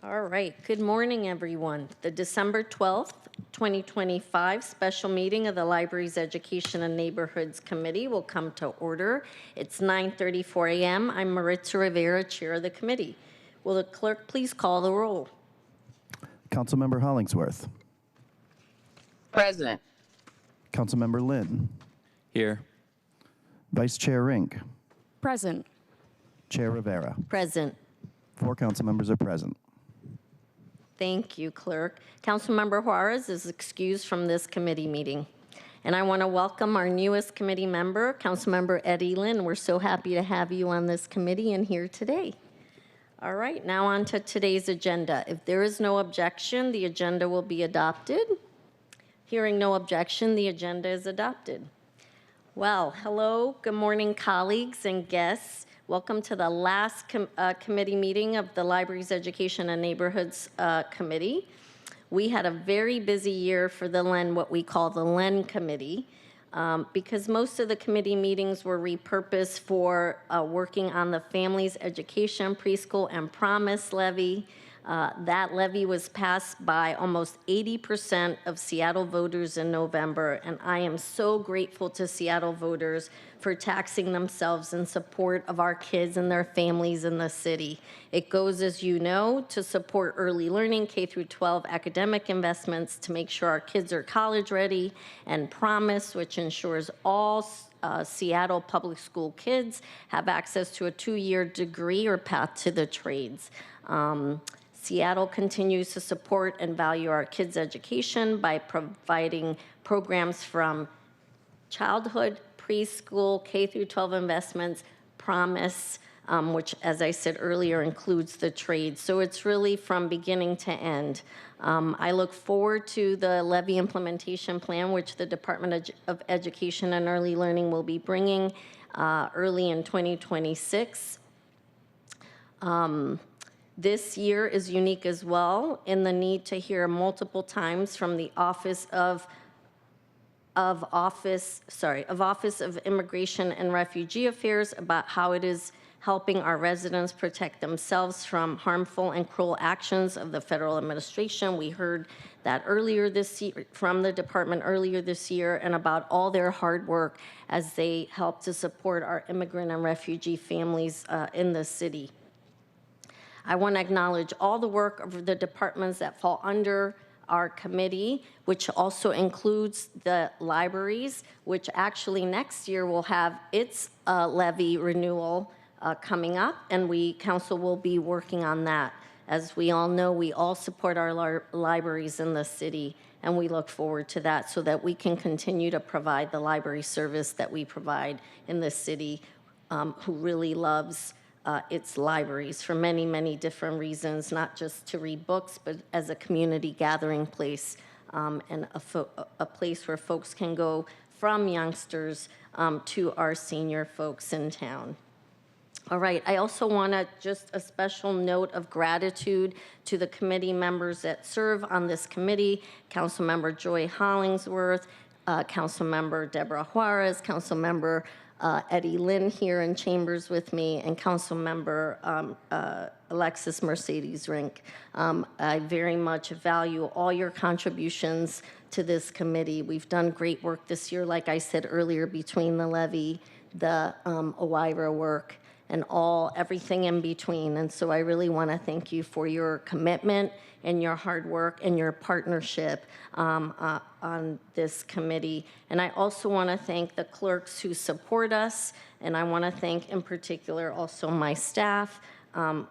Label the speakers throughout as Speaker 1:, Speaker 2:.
Speaker 1: All right, good morning, everyone. The December 12th, 2025 special meeting of the Libraries, Education, and Neighborhoods Committee will come to order. It's 9:34 a.m. I'm Maritza Rivera, Chair of the committee. Will the clerk please call the roll?
Speaker 2: Councilmember Hollingsworth.
Speaker 3: Present.
Speaker 2: Councilmember Lynn.
Speaker 4: Here.
Speaker 2: Vice Chair Rink.
Speaker 5: Present.
Speaker 2: Chair Rivera.
Speaker 1: Present.
Speaker 2: 4 council members are present.
Speaker 1: Thank you, Clerk. Councilmember Juarez is excused from this committee meeting. And I want to welcome our newest committee member, Councilmember Eddie Lynn. We're so happy to have you on this committee and here today. All right, now on to today's agenda. If there is no objection, the agenda will be adopted. Hearing no objection, the agenda is adopted. Well, hello, good morning, colleagues and guests. Welcome to the last committee meeting of the Libraries, Education, and Neighborhoods Committee. We had a very busy year for the LEN, what we call the LEN Committee, because most of the committee meetings were repurposed for working on the Families Education, Preschool, and Promise Levy. That levy was passed by almost 80% of Seattle voters in November, and I am so grateful to Seattle voters for taxing themselves in support of our kids and their families in the city. It goes, as you know, to support early learning, K-12 academic investments to make sure our kids are college ready, and Promise, which ensures all Seattle public school kids have access to a 2-year degree or path to the trades. Seattle continues to support and value our kids' education by providing programs from childhood, preschool, K-12 investments, Promise, which, as I said earlier, includes the trades. So it's really from beginning to end. I look forward to the levy implementation plan, which the Department of Education and Early Learning will be bringing early in 2026. This year is unique as well in the need to hear multiple times from the Office of Immigration and Refugee Affairs about how it is helping our residents protect themselves from harmful and cruel actions of the federal administration. We heard that earlier this year from the department earlier this year, and about all their hard work as they help to support our immigrant and refugee families in the city. I want to acknowledge all the work of the departments that fall under our committee, which also includes the libraries, which actually next year will have its levy renewal coming up, and council will be working on that. As we all know, we all support our libraries in the city, and we look forward to that so that we can continue to provide the library service that we provide in the city, who really loves its libraries for many, many different reasons, not just to read books, but as a community gathering place and a place where folks can go from youngsters to our senior folks in town. All right, I also want to just a special note of gratitude to the committee members that serve on this committee, Councilmember Joy Hollingsworth, Councilmember Deborah Juarez, Councilmember Eddie Lynn here in chambers with me, and Councilmember Alexis Mercedes Rink. I very much value all your contributions to this committee. We've done great work this year, like I said earlier, between the levy, the OIRA work, and everything in between. And so I really want to thank you for your commitment and your hard work and your partnership on this committee. And I also want to thank the clerks who support us, and I want to thank in particular also my staff,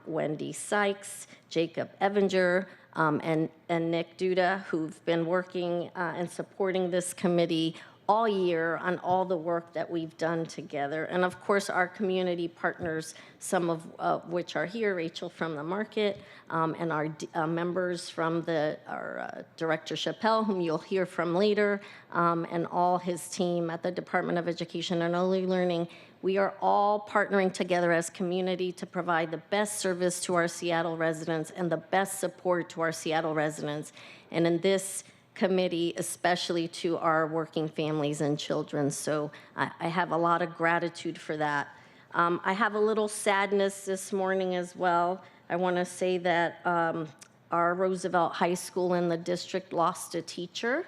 Speaker 1: Wendy Sykes, Jacob Evinger, and Nick Duda, who've been working and supporting this committee all year on all the work that we've done together. And of course, our community partners, some of which are here, Rachel from the market, and our members from our Director Chappelle, whom you'll hear from later, and all his team at the Department of Education and Early Learning. We are all partnering together as community to provide the best service to our Seattle residents and the best support to our Seattle residents. And in this committee, especially to our working families and children. So I have a lot of gratitude for that. I have a little sadness this morning as well. I want to say that our Roosevelt High School in the district lost a teacher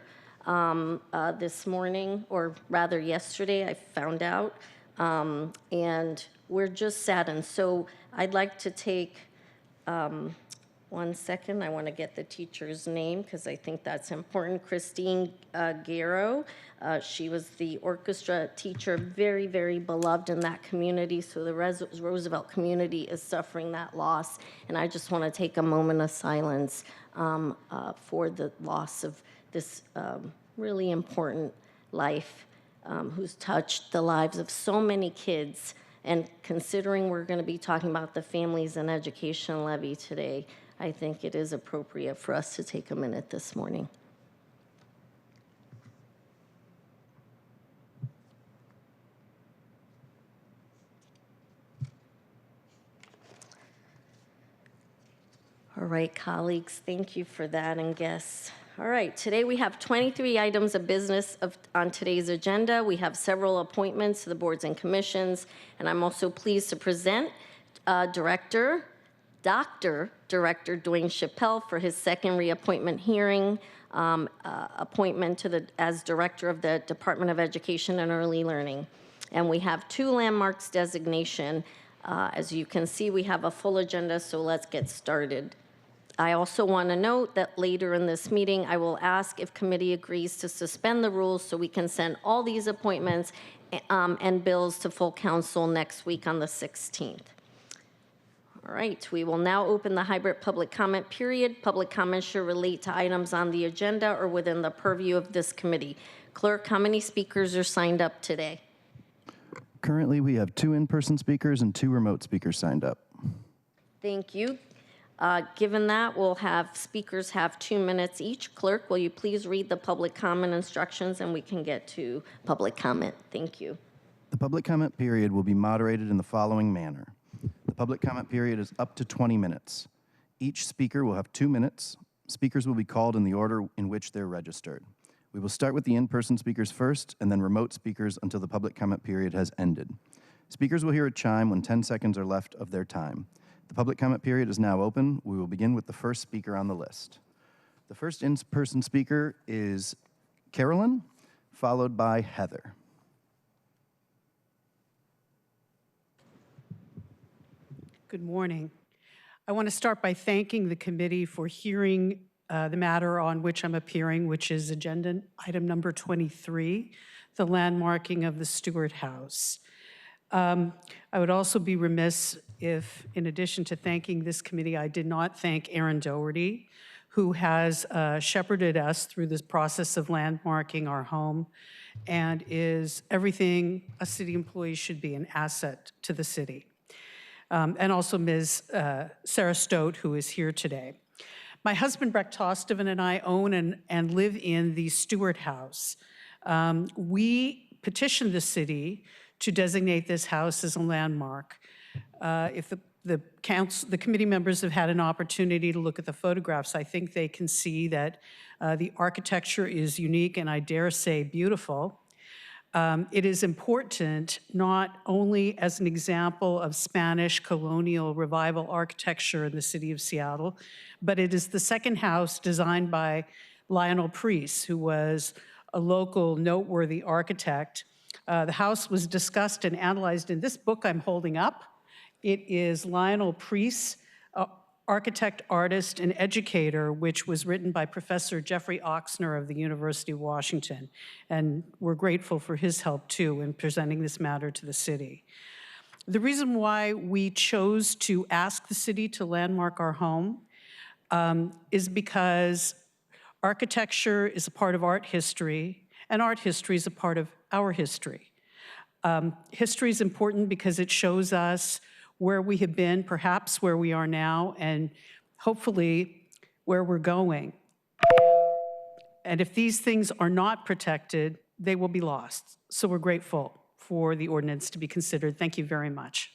Speaker 1: this morning, or rather yesterday, I found out. And we're just saddened. So I'd like to take 1 second. I want to get the teacher's name because I think that's important. Christine Guerrero. She was the orchestra teacher, very, very beloved in that community. So the Roosevelt community is suffering that loss. And I just want to take a moment of silence for the loss of this really important life who's touched the lives of so many kids. And considering we're going to be talking about the Families and Education Levy today, I think it is appropriate for us to take a minute this morning. All right, colleagues, thank you for that, and guests. All right, today we have 23 items of business on today's agenda. We have several appointments to the boards and commissions, and I'm also pleased to present Dr. Director Dwane Chappelle for his second reappointment hearing, appointment as Director of the Department of Education and Early Learning. And we have 2 landmarks designation. As you can see, we have a full agenda, so let's get started. I also want to note that later in this meeting, I will ask if committee agrees to suspend the rules so we can send all these appointments and bills to full council next week on the 16th. All right, we will now open the hybrid public comment period. Public comment should relate to items on the agenda or within the purview of this committee. Clerk, how many speakers are signed up today?
Speaker 2: Currently, we have 2 in-person speakers and 2 remote speakers signed up.
Speaker 1: Thank you. Given that, we'll have speakers have 2 minutes each. Clerk, will you please read the public comment instructions and we can get to public comment. Thank you.
Speaker 2: The public comment period will be moderated in the following manner. The public comment period is up to 20 minutes. Each speaker will have 2 minutes. Speakers will be called in the order in which they're registered. We will start with the in-person speakers first and then remote speakers until the public comment period has ended. Speakers will hear a chime when 10 seconds are left of their time. The public comment period is now open. We will begin with the first speaker on the list. The first in-person speaker is Carolyn, followed by Heather.
Speaker 3: Good morning. I want to start by thanking the committee for hearing the matter on which I'm appearing, which is agenda item number 23, the landmarking of the Stewart House. I would also be remiss if, in addition to thanking this committee, I did not thank Aaron Doherty, who has shepherded us through this process of landmarking our home and is everything a city employee should be, an asset to the city. And also Ms. Sarah Stote, who is here today. My husband, Breck Tosteven, and I own and live in the Stewart House. We petitioned the city to designate this house as a landmark. If the committee members have had an opportunity to look at the photographs, I think they can see that the architecture is unique and I dare say beautiful. It is important not only as an example of Spanish colonial revival architecture in the city of Seattle, but it is the second house designed by Lionel Preece, who was a local noteworthy architect. The house was discussed and analyzed in this book I'm holding up. It is Lionel Preece, architect, artist, and educator, which was written by Professor Jeffrey Oxner of the University of Washington. And we're grateful for his help, too, in presenting this matter to the city. The reason why we chose to ask the city to landmark our home is because architecture is a part of art history, and art history is a part of our history. History is important because it shows us where we have been, perhaps where we are now, and hopefully where we're going. And if these things are not protected, they will be lost. So we're grateful for the ordinance to be considered. Thank you very much.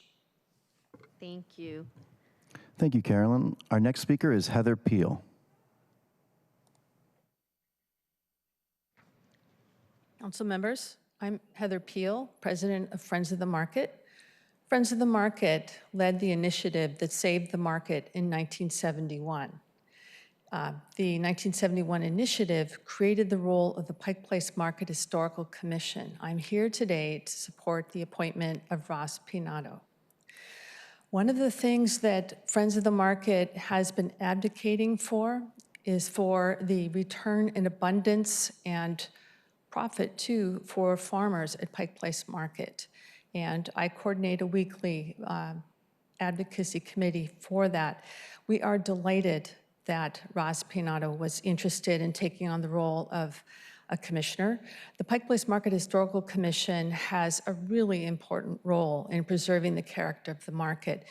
Speaker 1: Thank you.
Speaker 2: Thank you, Carolyn. Our next speaker is Heather Peel.
Speaker 4: Council members, I'm Heather Peel, President of Friends of the Market. Friends of the Market led the initiative that saved the market in 1971. The 1971 initiative created the role of the Pike Place Market Historical Commission. I'm here today to support the appointment of Ross Pinato. One of the things that Friends of the Market has been advocating for is for the return in abundance and profit too for farmers at Pike Place Market. And I coordinate a weekly advocacy committee for that. We are delighted that Ross Pinato was interested in taking on the role of a commissioner. The Pike Place Market Historical Commission has a really important role in preserving the character of the market.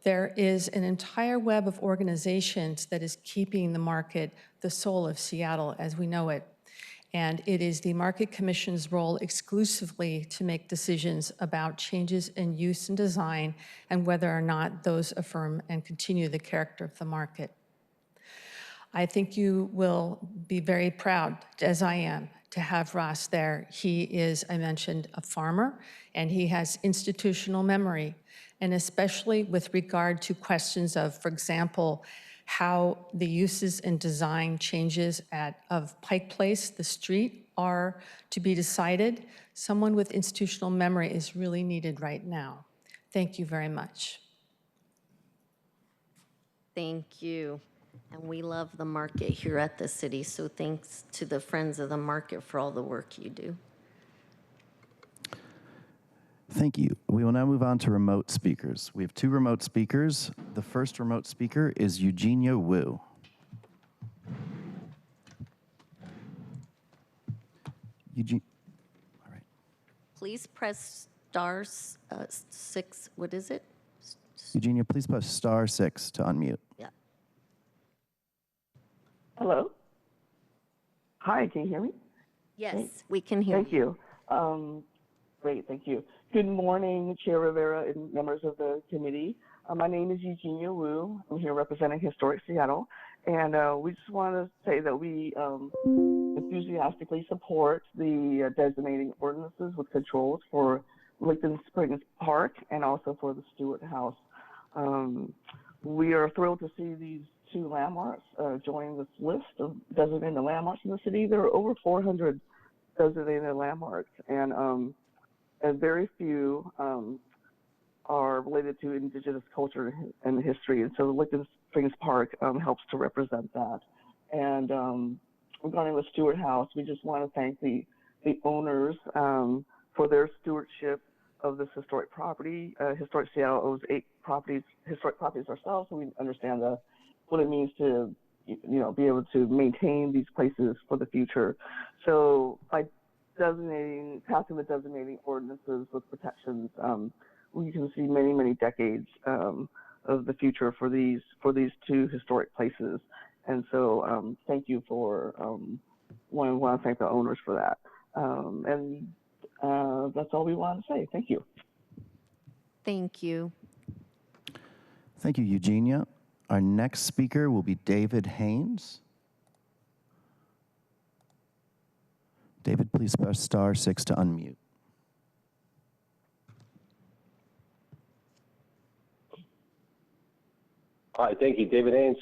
Speaker 4: There is an entire web of organizations that is keeping the market the soul of Seattle as we know it. And it is the Market Commission's role exclusively to make decisions about changes in use and design and whether or not those affirm and continue the character of the market. I think you will be very proud, as I am, to have Ross there. He is, I mentioned, a farmer, and he has institutional memory, and especially with regard to questions of, for example, how the uses and design changes of Pike Place, the street, are to be decided. Someone with institutional memory is really needed right now. Thank you very much.
Speaker 1: Thank you. And we love the market here at the city, so thanks to the Friends of the Market for all the work you do.
Speaker 2: Thank you. We will now move on to remote speakers. We have 2 remote speakers. The first remote speaker is Eugenia Wu. All right.
Speaker 1: Please press star 6, what is it?
Speaker 2: Eugenia, please press star 6 to unmute.
Speaker 1: Yeah.
Speaker 5: Hello. Hi, can you hear me?
Speaker 1: Yes, we can hear you.
Speaker 5: Thank you. Great, thank you. Good morning, Chair Rivera and members of the committee. My name is Eugenia Wu. I'm here representing Historic Seattle. And we just want to say that we enthusiastically support the designating ordinances with controls for Licton Springs Park and also for the Stewart House. We are thrilled to see these 2 landmarks join this list of designated landmarks in the city. There are over 400 designated landmarks, and very few are related to indigenous culture and history. And so Licton Springs Park helps to represent that. And regarding the Stewart House, we just want to thank the owners for their stewardship of this historic property. Historic Seattle owns 8 historic properties ourselves, so we understand what it means to be able to maintain these places for the future. So by passing the designating ordinances with protections, we can see many decades of the future for these 2 historic places. And so thank you for want to thank the owners for that. And that's all we want to say. Thank you.
Speaker 1: Thank you.
Speaker 2: Thank you, Eugenia. Our next speaker will be David Haynes. David, please press star 6 to unmute.
Speaker 6: Hi, thank you, David Haynes.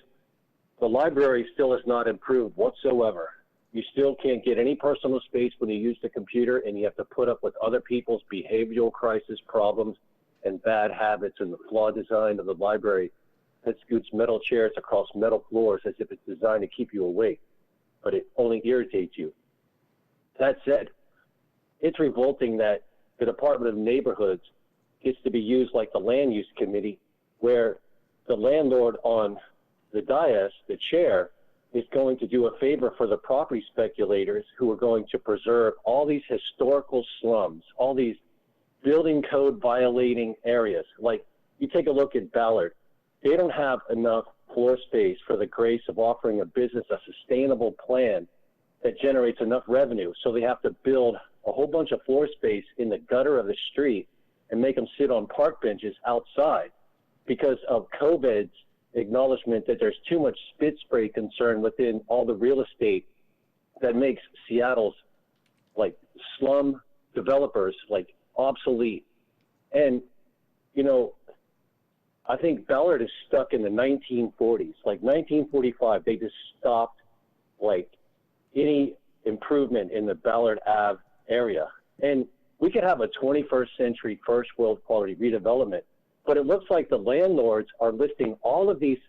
Speaker 6: The library still has not improved whatsoever. You still can't get any personal space when you use the computer, and you have to put up with other people's behavioral crisis problems and bad habits and the flawed design of the library that scoots metal chairs across metal floors as if it's designed to keep you awake, but it only irritates you. That said, it's revolting that the Department of Neighborhoods gets to be used like the Land Use Committee, where the landlord on the dais, the chair, is going to do a favor for the property speculators who are going to preserve all these historical slums, all these building code violating areas. Like, you take a look at Ballard. They don't have enough floor space for the grace of offering a business a sustainable plan that generates enough revenue. So they have to build a whole bunch of floor space in the gutter of the street and make them sit on park benches outside because of COVID's acknowledgement that there's too much spit spray concern within all the real estate that makes Seattle's like slum developers like obsolete. And you know, I think Ballard is stuck in the 1940s. Like 1945, they just stopped like any improvement in the Ballard Ave area. And we could have a 21st century first world quality redevelopment, but it looks like the landlords are listing all of these,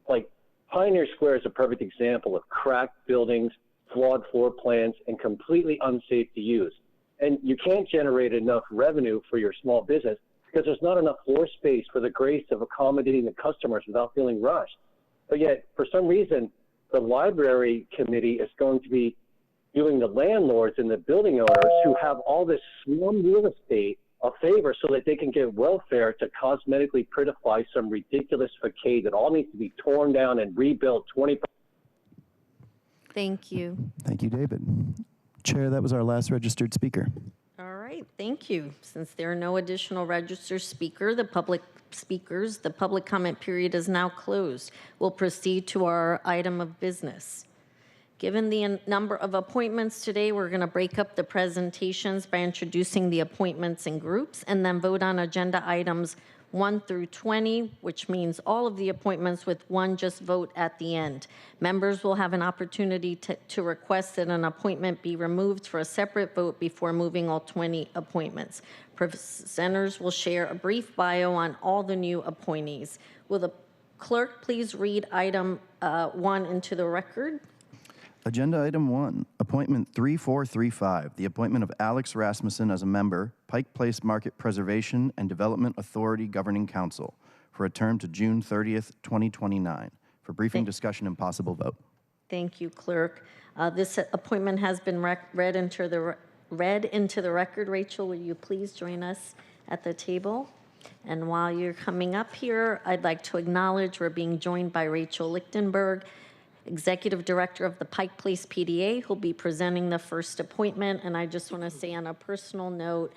Speaker 6: like Pioneer Square is a perfect example of cracked buildings, flawed floor plans, and completely unsafe to use. And you can't generate enough revenue for your small business because there's not enough floor space for the grace of accommodating the customers without feeling rushed. But yet, for some reason, the library committee is going to be doing the landlords and the building owners who have all this slum real estate a favor so that they can get welfare to cosmetically prettify some ridiculous facade that all needs to be torn down and rebuilt 20.
Speaker 1: Thank you.
Speaker 2: Thank you, David. Chair, that was our last registered speaker.
Speaker 1: All right, thank you. Since there are no additional registered the public comment period is now closed. We'll proceed to our item of business. Given the number of appointments today, we're going to break up the presentations by introducing the appointments in groups and then vote on agenda items 1 through 20, which means all of the appointments with one just vote at the end. Members will have an opportunity to request that an appointment be removed for a separate vote before moving all 20 appointments. Presenters will share a brief bio on all the new appointees. Will the clerk please read item 1 into the record?
Speaker 2: Agenda item 1, appointment 3435, the appointment of Alex Rasmussen as a member, Pike Place Market Preservation and Development Authority Governing Council, for a term to June 30th, 2029. For briefing, discussion, and possible vote.
Speaker 1: Thank you, clerk. This appointment has been read into the record. Rachel, will you please join us at the table? And while you're coming up here, I'd like to acknowledge we're being joined by Rachel Lichtenberg, Executive Director of the Pike Place PDA, who'll be presenting the first appointment. And I just want to say on a personal note,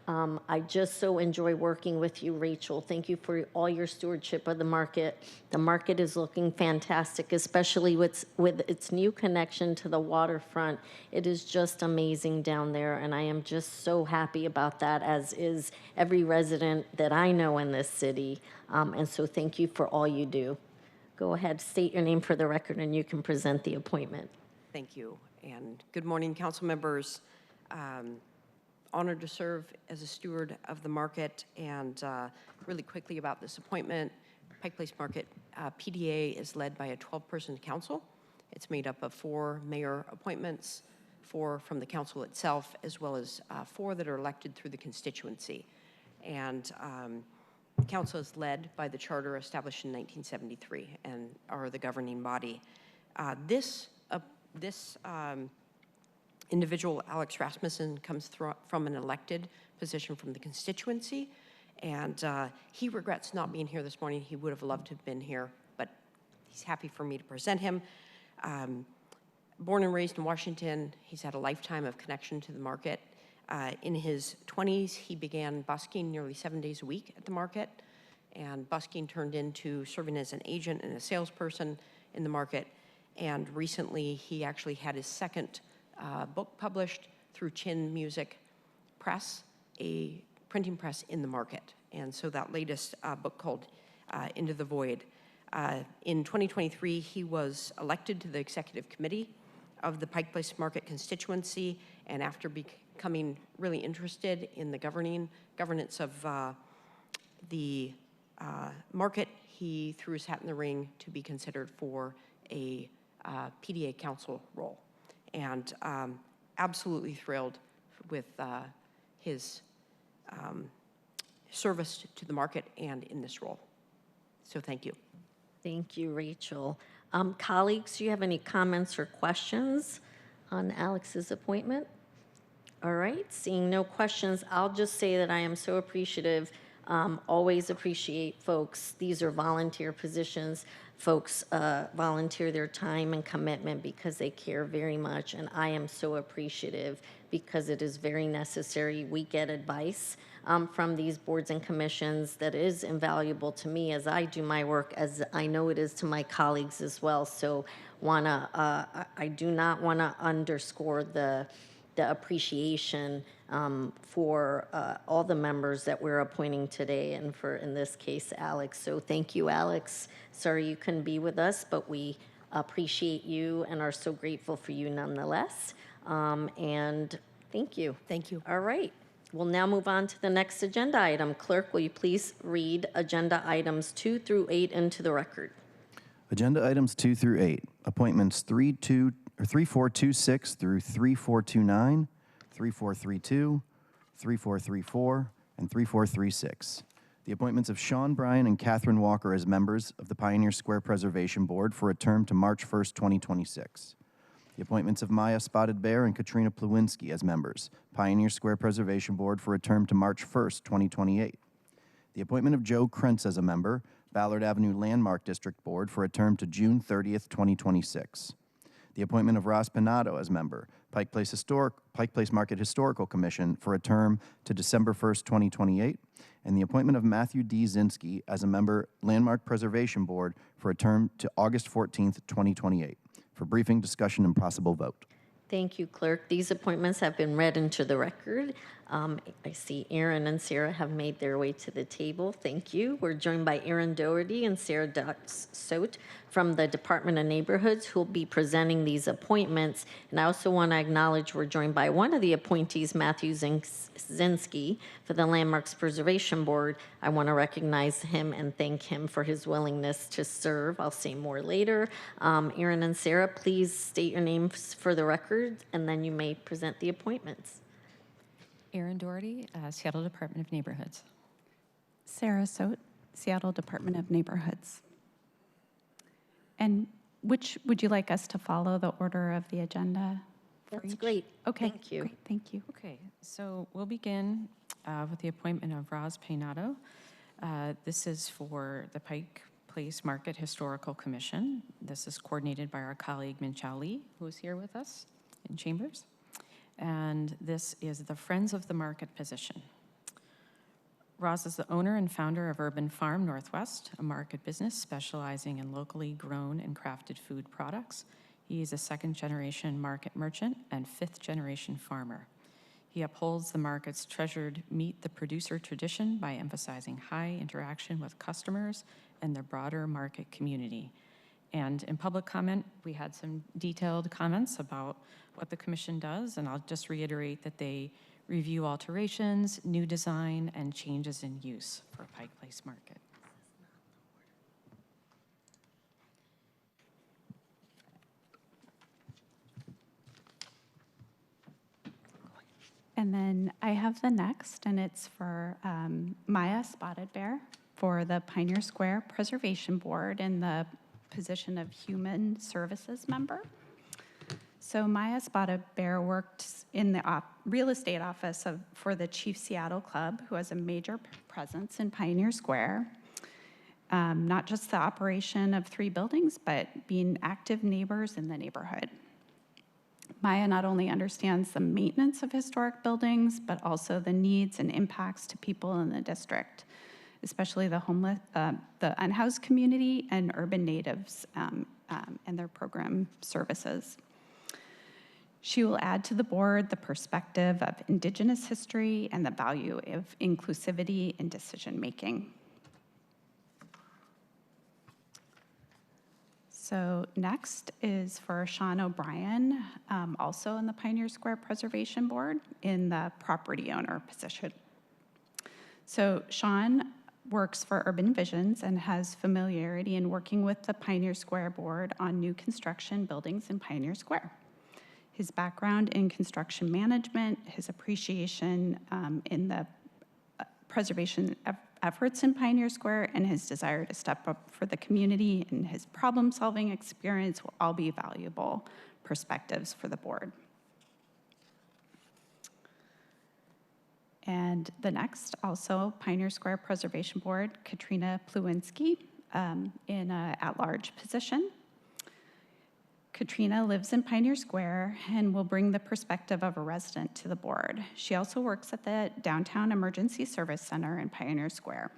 Speaker 1: I just so enjoy working with you, Rachel. Thank you for all your stewardship of the market. The market is looking fantastic, especially with its new connection to the waterfront. It is just amazing down there, and I am just so happy about that, as is every resident that I know in this city. And so thank you for all you do. Go ahead, state your name for the record, and you can present the appointment.
Speaker 7: Thank you, and good morning, council members. Honored to serve as a steward of the market, and really quickly about this appointment. Pike Place Market PDA is led by a 12-person council. It's made up of 4 mayor appointments, 4 from the council itself, as well as 4 that are elected through the constituency. And the council is led by the charter established in 1973 and are the governing body. This individual, Alex Rasmussen, comes from an elected position from the constituency, and he regrets not being here this morning. He would have loved to have been here, but he's happy for me to present him. Born and raised in Washington, he's had a lifetime of connection to the market. In his 20s, he began busking nearly 7 days a week at the market, and busking turned into serving as an agent and a salesperson in the market. And recently, he actually had his second book published through Chin Music Press, a printing press in the market. And so that latest book called Into the Void. In 2023, he was elected to the executive committee of the Pike Place Market constituency, and after becoming really interested in the governance of the market, he threw his hat in the ring to be considered for a PDA council role. And absolutely thrilled with his service to the market and in this role. So thank you.
Speaker 1: Thank you, Rachel. Colleagues, do you have any comments or questions on Alex's appointment? All right, seeing no questions, I'll just say that I am so appreciative, always appreciate folks. These are volunteer positions. Folks volunteer their time and commitment because they care very much, and I am so appreciative because it is very necessary. We get advice from these boards and commissions that is invaluable to me as I do my work, as I know it is to my colleagues as well. So I do not want to underscore the the appreciation for all the members that we're appointing today, and for, in this case, Alex. So thank you, Alex. Sorry you couldn't be with us, but we appreciate you and are so grateful for you nonetheless. And thank you.
Speaker 7: Thank you.
Speaker 1: All right. We'll now move on to the next agenda item. Clerk, will you please read agenda items 2 through 8 into the record?
Speaker 2: Agenda items 2 through 8. Appointments 3426 through 3429, 3432, 3434, and 3436. The appointments of Sean Bryan and Catherine Walker as members of the Pioneer Square Preservation Board for a term to March 1st, 2026. The appointments of Maya Spotted Bear and Katrina Plewinski as members, Pioneer Square Preservation Board for a term to March 1st, 2028. The appointment of Joe Krentz as a member, Ballard Avenue Landmark District Board for a term to June 30th, 2026. The appointment of Ross Pinato as member, Pike Place Market Historical Commission for a term to December 1st, 2028. And the appointment of Matthew D. Zinski as a member, Landmark Preservation Board for a term to August 14th, 2028. For briefing, discussion, and possible vote.
Speaker 1: Thank you, Clerk. These appointments have been read into the record. I see Aaron and Sarah have made their way to the table. Thank you. We're joined by Aaron Doherty and Sarah Sote from the Department of Neighborhoods, who will be presenting these appointments. And I also want to acknowledge we're joined by one of the appointees, Matthew Zinski, for the Landmarks Preservation Board. I want to recognize him and thank him for his willingness to serve. I'll say more later. Aaron and Sarah, please state your names for the record, and then you may present the appointments.
Speaker 8: Erin Doherty, Seattle Department of Neighborhoods.
Speaker 9: Sarah Sote, Seattle Department of Neighborhoods. And which would you like us to follow the order of the agenda?
Speaker 1: That's great.
Speaker 9: Okay.
Speaker 1: Thank you.
Speaker 9: Great, thank you.
Speaker 8: Okay, so we'll begin with the appointment of Roz Pinato. This is for the Pike Place Market Historical Commission. This is coordinated by our colleague Min Chao Lee, who is here with us in chambers. And this is the Friends of the Market position. Roz is the owner and founder of Urban Farm Northwest, a market business specializing in locally grown and crafted food products. He is a second-generation market merchant and fifth-generation farmer. He upholds the market's treasured meet the producer tradition by emphasizing high interaction with customers and the broader market community. And in public comment, we had some detailed comments about what the commission does, and I'll just reiterate that they review alterations, new design, and changes in use for Pike Place Market.
Speaker 9: And then I have the next, and it's for Maya Spotted Bear for the Pioneer Square Preservation Board in the position of Human Services Member. So Maya Spotted Bear worked in the real estate office for the Chief Seattle Club, who has a major presence in Pioneer Square. Not just the operation of 3 buildings, but being active neighbors in the neighborhood. Maya not only understands the maintenance of historic buildings, but also the needs and impacts to people in the district, especially the homeless, the unhoused community and urban natives and their program services. She will add to the board the perspective of Indigenous history and the value of inclusivity in decision-making. So next is for Sean O'Brien, also in the Pioneer Square Preservation Board in the property owner position. So Sean works for Urban Visions and has familiarity in working with the Pioneer Square Board on new construction buildings in Pioneer Square. His background in construction management, his appreciation in the preservation efforts in Pioneer Square, and his desire to step up for the community and his problem-solving experience will all be valuable perspectives for the board. And the next, also Pioneer Square Preservation Board, Katrina Plewinski in an at-large position. Katrina lives in Pioneer Square and will bring the perspective of a resident to the board. She also works at the Downtown Emergency Service Center in Pioneer Square.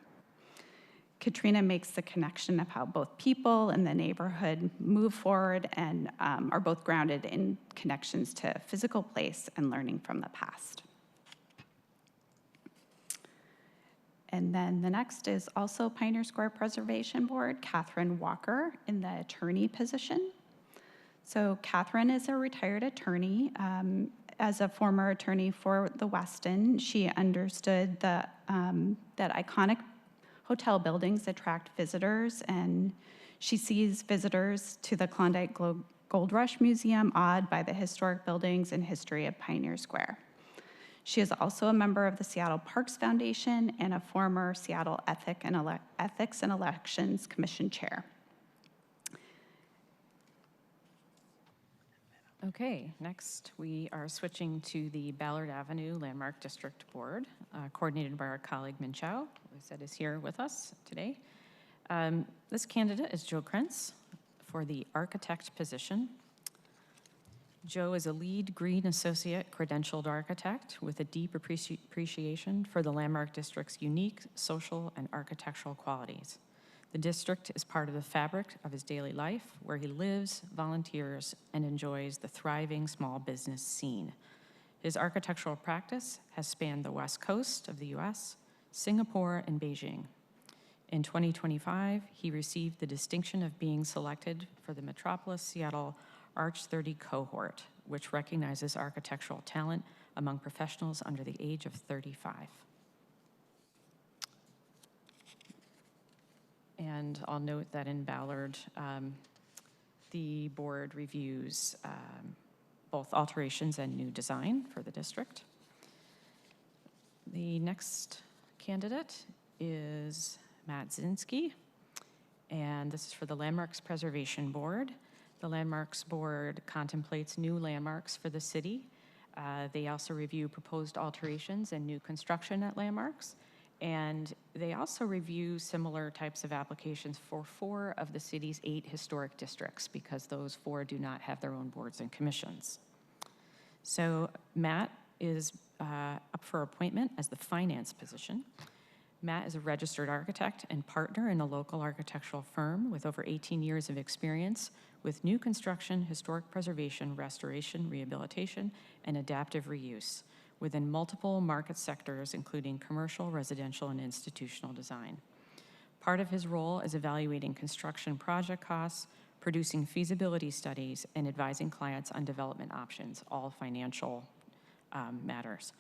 Speaker 9: Katrina makes the connection of how both people and the neighborhood move forward and are both grounded in connections to physical place and learning from the past. And then the next is also Pioneer Square Preservation Board, Catherine Walker in the attorney position. So Catherine is a retired attorney. As a former attorney for the Westin, she understood that iconic hotel buildings attract visitors, and she sees visitors to the Klondike Gold Rush Museum awed by the historic buildings and history of Pioneer Square. She is also a member of the Seattle Parks Foundation and a former Seattle Ethics and Elections Commission chair.
Speaker 8: Okay, next we are switching to the Ballard Avenue Landmark District Board, coordinated by our colleague Min Chow, who I said is here with us today. This candidate is Joe Krentz for the architect position. Joe is a lead green associate credentialed architect with a deep appreciation for the Landmark District's unique social and architectural qualities. The district is part of the fabric of his daily life, where he lives, volunteers, and enjoys the thriving small business scene. His architectural practice has spanned the West Coast of the US, Singapore, and Beijing. In 2025, he received the distinction of being selected for the Metropolis Seattle Arch 30 cohort, which recognizes architectural talent among professionals under the age of 35. And I'll note that in Ballard, the board reviews both alterations and new design for the district. The next candidate is Matt Zinski, and this is for the Landmarks Preservation Board. The Landmarks Board contemplates new landmarks for the city. They also review proposed alterations and new construction at landmarks. And they also review similar types of applications for 4 of the city's 8 historic districts, because those 4 do not have their own boards and commissions. So Matt is up for appointment as the finance position. Matt is a registered architect and partner in a local architectural firm with over 18 years of experience with new construction, historic preservation, restoration, rehabilitation, and adaptive reuse within multiple market sectors, including commercial, residential, and institutional design. Part of his role is evaluating construction project costs, producing feasibility studies, and advising clients on development options, all financial matters.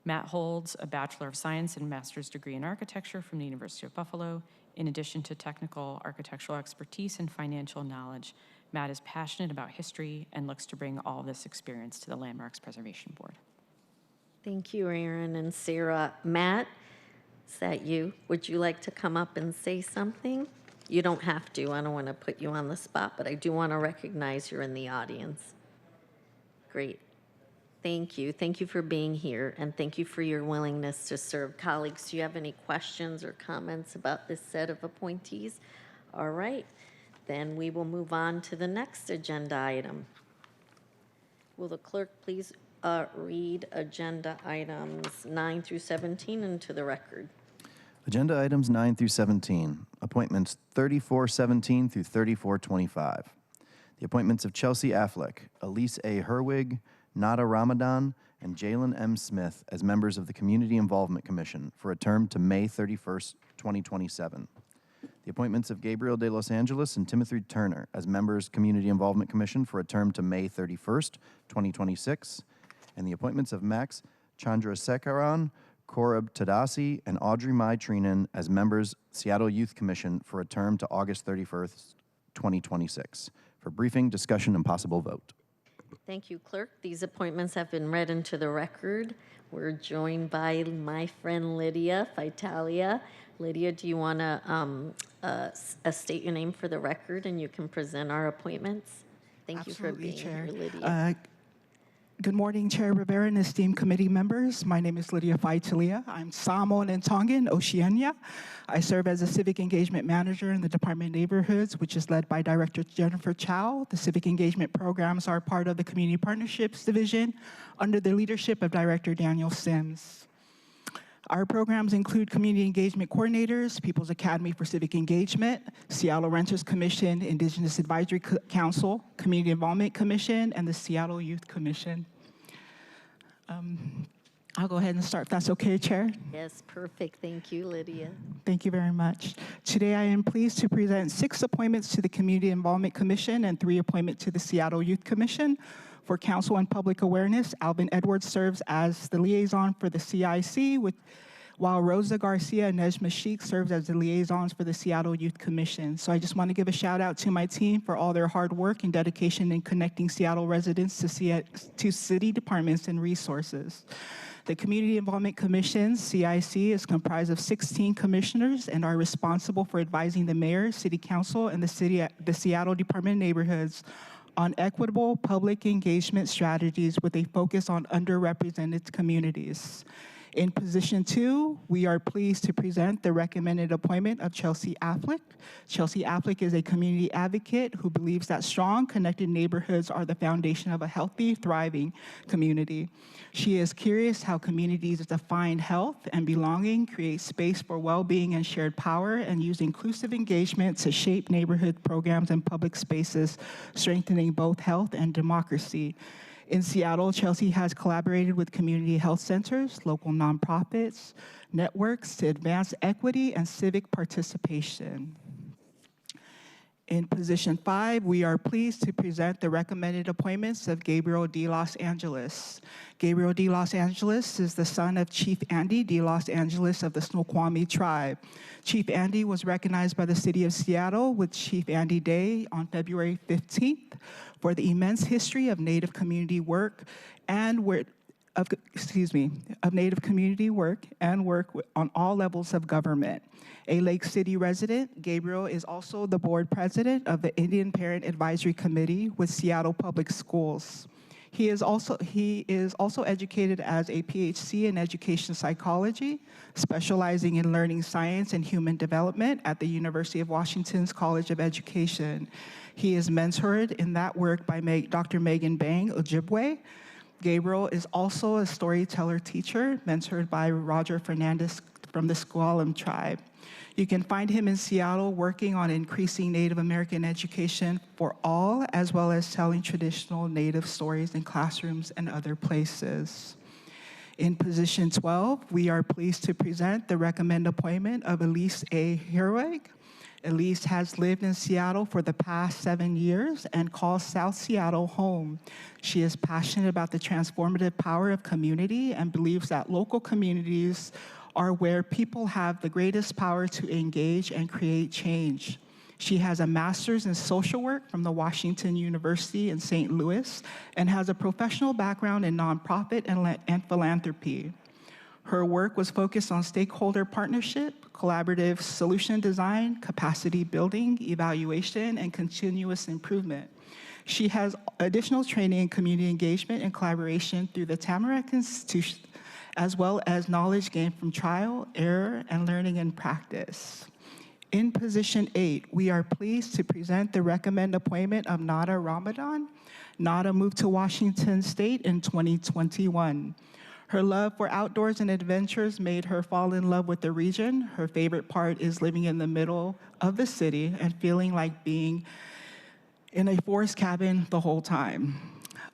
Speaker 8: Matt holds a Bachelor of Science and Master's degree in Architecture from the University of Buffalo. In addition to technical architectural expertise and financial knowledge, Matt is passionate about history and looks to bring all this experience to the Landmarks Preservation Board.
Speaker 1: Thank you, Aaron and Sarah. Matt, is that you? Would you like to come up and say something? You don't have to. I don't want to put you on the spot, but I do want to recognize you're in the audience. Great. Thank you. Thank you for being here, and thank you for your willingness to serve. Colleagues, do you have any questions or comments about this set of appointees? All right. Then we will move on to the next agenda item. Will the clerk please read agenda items 9 through 17 into the record?
Speaker 2: Agenda items 9 through 17, appointments 3417 through 3425. The appointments of Chelsea Affleck, Elise A. Herwig, Nada Ramadan, and Jalen M. Smith as members of the Community Involvement Commission for a term to May 31st, 2027. The appointments of Gabriel de Los Angeles and Timothy Turner as members Community Involvement Commission for a term to May 31st, 2026. And the appointments of Max Chandrasekaran, Korab Tadasi, and Audrey Mai Trinan as members Seattle Youth Commission for a term to August 31st, 2026. For briefing, discussion, and possible vote.
Speaker 1: Thank you, Clerk. These appointments have been read into the record. We're joined by my friend Lydia Vitalia. Lydia, do you want to state your name for the record, and you can present our appointments? Thank you for being here, Lydia.
Speaker 10: Good morning, Chair Rivera and esteemed committee members. My name is Lydia Vitalia. I'm Samoan and Tongan, Oceania. I serve as a Civic Engagement Manager in the Department of Neighborhoods, which is led by Director Jennifer Chow. The Civic Engagement programs are part of the Community Partnerships Division under the leadership of Director Daniel Sims. Our programs include community engagement coordinators, People's Academy for Civic Engagement, Seattle Renters Commission, Indigenous Advisory Council, Community Involvement Commission, and the Seattle Youth Commission. I'll go ahead and start if that's okay, Chair.
Speaker 1: Yes, perfect. Thank you, Lydia.
Speaker 10: Thank you very much. Today, I am pleased to present 6 appointments to the Community Involvement Commission and 3 appointments to the Seattle Youth Commission. For Council on Public Awareness, Alvin Edwards serves as the liaison for the CIC, while Rosa Garcia and Nejma Sheikh serves as the liaisons for the Seattle Youth Commission. So I just want to give a shout out to my team for all their hard work and dedication in connecting Seattle residents to city departments and resources. The Community Involvement Commission, CIC, is comprised of 16 commissioners and are responsible for advising the mayor, city council, and the Seattle Department of Neighborhoods on equitable public engagement strategies with a focus on underrepresented communities. In position 2, we are pleased to present the recommended appointment of Chelsea Affleck. Chelsea Affleck is a community advocate who believes that strong, connected neighborhoods are the foundation of a healthy, thriving community. She is curious how communities define health and belonging, create space for well-being and shared power, and use inclusive engagement to shape neighborhood programs and public spaces, strengthening both health and democracy. In Seattle, Chelsea has collaborated with community health centers, local nonprofits, networks to advance equity and civic participation. In position 5, we are pleased to present the recommended appointments of Gabriel D. Los Angeles. Gabriel D. Los Angeles is the son of Chief Andy D. Los Angeles of the Snoqualmie tribe. Chief Andy was recognized by the city of Seattle with Chief Andy Day on February 15th for the immense history of Native community work and Native community work and work on all levels of government. A Lake City resident, Gabriel is also the board president of the Indian Parent Advisory Committee with Seattle Public Schools. He is also educated as a PhD in education psychology, specializing in learning science and human development at the University of Washington's College of Education. He is mentored in that work by Dr. Megan Bang Ojibwe. Gabriel is also a storyteller teacher, mentored by Roger Fernandez from the Squalum tribe. You can find him in Seattle working on increasing Native American education for all, as well as telling traditional Native stories in classrooms and other places. In position 12, we are pleased to present the recommended appointment of Elise A. Herwig. Elise has lived in Seattle for the past 7 years and calls South Seattle home. She is passionate about the transformative power of community and believes that local communities are where people have the greatest power to engage and create change. She has a master's in social work from the Washington University in St. Louis and has a professional background in nonprofit and philanthropy. Her work was focused on stakeholder partnership, collaborative solution design, capacity building, evaluation, and continuous improvement. She has additional training in community engagement and collaboration through the Tamarack Institution, as well as knowledge gained from trial, error, and learning in practice. In position 8, we are pleased to present the recommended appointment of Nada Ramadan. Nada moved to Washington State in 2021. Her love for outdoors and adventures made her fall in love with the region. Her favorite part is living in the middle of the city and feeling like being in a forest cabin the whole time.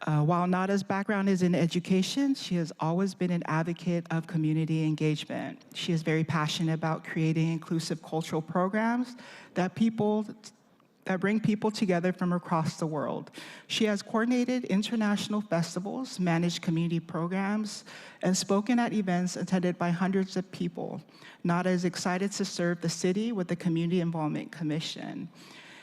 Speaker 10: While Nada's background is in education, she has always been an advocate of community engagement. She is very passionate about creating inclusive cultural programs that bring people together from across the world. She has coordinated international festivals, managed community programs, and spoken at events attended by hundreds of people. Nada is excited to serve the city with the Community Involvement Commission.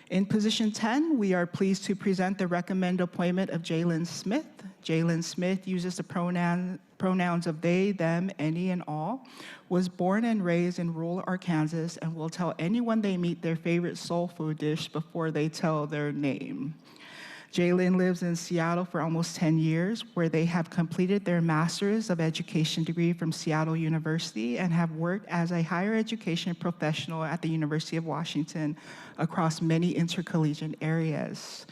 Speaker 10: In position 10, we are pleased to present the recommended appointment of Jalen Smith. Jalen Smith uses the pronouns of they, them, any, and all, was born and raised in rural Arkansas, and will tell anyone they meet their favorite soul food dish before they tell their name. Jalen lives in Seattle for almost 10 years, where they have completed their Master's of Education degree from Seattle University and have worked as a higher education professional at the University of Washington across many intercollegiate areas.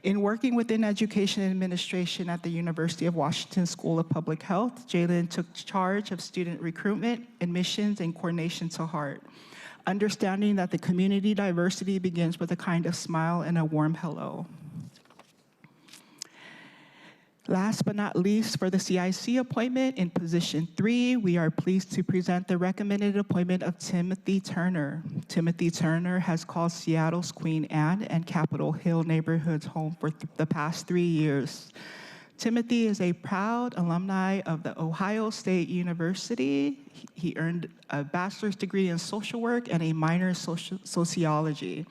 Speaker 10: In working within education and administration at the University of Washington School of Public Health, Jalen took charge of student recruitment, admissions, and coordination to heart, understanding that the community diversity begins with a kind of smile and a warm hello. Last but not least, for the CIC appointment in position 3, we are pleased to present the recommended appointment of Timothy Turner. Timothy Turner has called Seattle's Queen Anne and Capitol Hill neighborhoods home for the past 3 years. Timothy is a proud alumni of the Ohio State University. He earned a bachelor's degree in social work and a minor in sociology.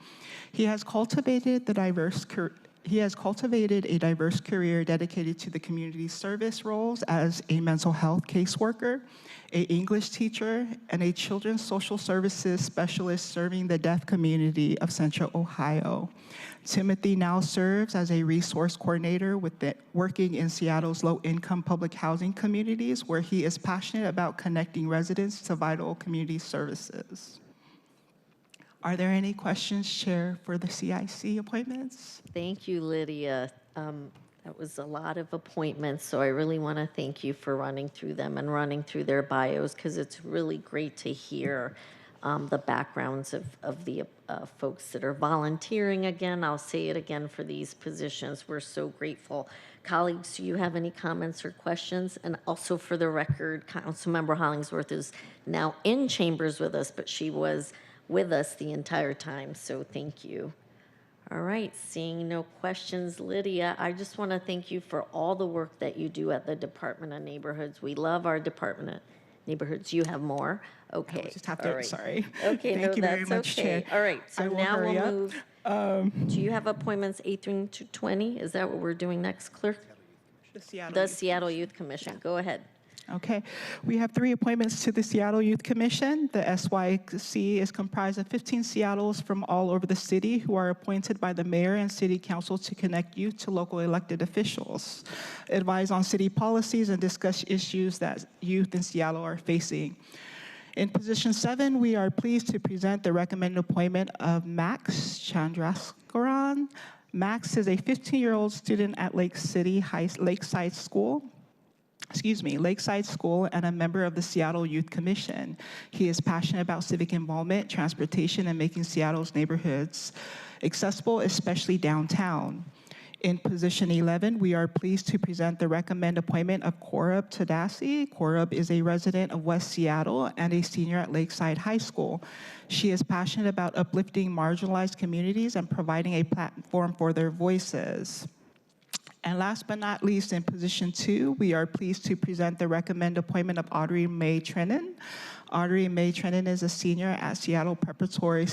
Speaker 10: He has cultivated a diverse career dedicated to the community service roles as a mental health caseworker, an English teacher, and a children's social services specialist serving the deaf community of Central Ohio. Timothy now serves as a resource coordinator working in Seattle's low-income public housing communities, where he is passionate about connecting residents to vital community services. Are there any questions, Chair, for the CIC appointments?
Speaker 1: Thank you, Lydia. That was a lot of appointments, so I really want to thank you for running through them and running through their bios, because it's really great to hear the backgrounds of the folks that are volunteering. Again, I'll say it again for these positions. We're so grateful. Colleagues, do you have any comments or questions? And also for the record, Councilmember Hollingsworth is now in chambers with us, but she was with us the entire time, so thank you. All right, seeing no questions, Lydia, I just want to thank you for all the work that you do at the Department of Neighborhoods. We love our Department of Neighborhoods. You have more? Okay.
Speaker 10: I just have to,
Speaker 1: all right.
Speaker 10: sorry.
Speaker 1: Okay,
Speaker 10: Thank
Speaker 1: no,
Speaker 10: you very
Speaker 1: that's
Speaker 10: much,
Speaker 1: okay.
Speaker 10: Chair.
Speaker 1: All right, so
Speaker 10: I will
Speaker 1: now
Speaker 10: hurry
Speaker 1: we'll
Speaker 10: up.
Speaker 1: move. Do you have appointments 8 through 20? Is that what we're doing next, Clerk? The Seattle Youth Commission. Go ahead.
Speaker 10: Okay, we have 3 appointments to the Seattle Youth Commission. The SYC is comprised of 15 Seattles from all over the city who are appointed by the mayor and city council to connect youth to local elected officials, advise on city policies, and discuss issues that youth in Seattle are facing. In position 7, we are pleased to present the recommended appointment of Max Chandraskaran. Max is a 15-year-old student at Lakeside School and a member of the Seattle Youth Commission. He is passionate about civic involvement, transportation, and making Seattle's neighborhoods accessible, especially downtown. In position 11, we are pleased to present the recommended appointment of Korub Tadasi. Korub is a resident of West Seattle and a senior at Lakeside High School. She is passionate about uplifting marginalized communities and providing a platform for their voices. And last but not least, in position 2, we are pleased to present the recommended appointment of Audrey Mae Trennan. Audrey Mae Trennan is a senior at Seattle Preparatory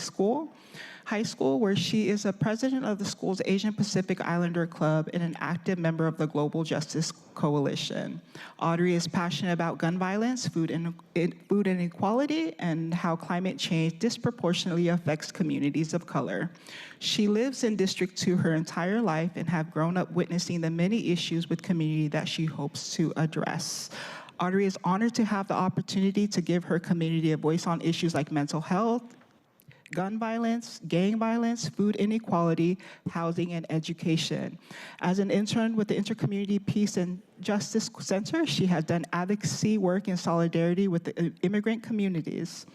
Speaker 10: High School, where she is a president of the school's Asian Pacific Islander Club and an active member of the Global Justice Coalition. Audrey is passionate about gun violence, food inequality, and how climate change disproportionately affects communities of color. She lives in District 2 her entire life and have grown up witnessing the many issues with community that she hopes to address. Audrey is honored to have the opportunity to give her community a voice on issues like mental health, gun violence, gang violence, food inequality, housing, and education. As an intern with the Intercommunity Peace and Justice Center, she has done advocacy work in solidarity with the immigrant communities.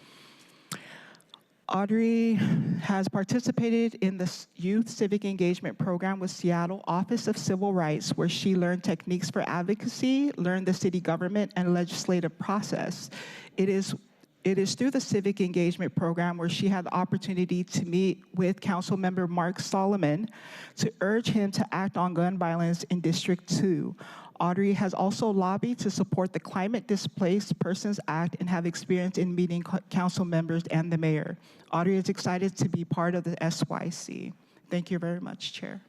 Speaker 10: Audrey has participated in the Youth Civic Engagement Program with Seattle Office of Civil Rights, where she learned techniques for advocacy, learned the city government and legislative process. It is through the Civic Engagement Program where she had the opportunity to meet with Councilmember Mark Solomon to urge him to act on gun violence in District 2. Audrey has also lobbied to support the Climate Displaced Persons Act and have experience in meeting council members and the mayor. Audrey is excited to be part of the SYC. Thank you very much, Chair.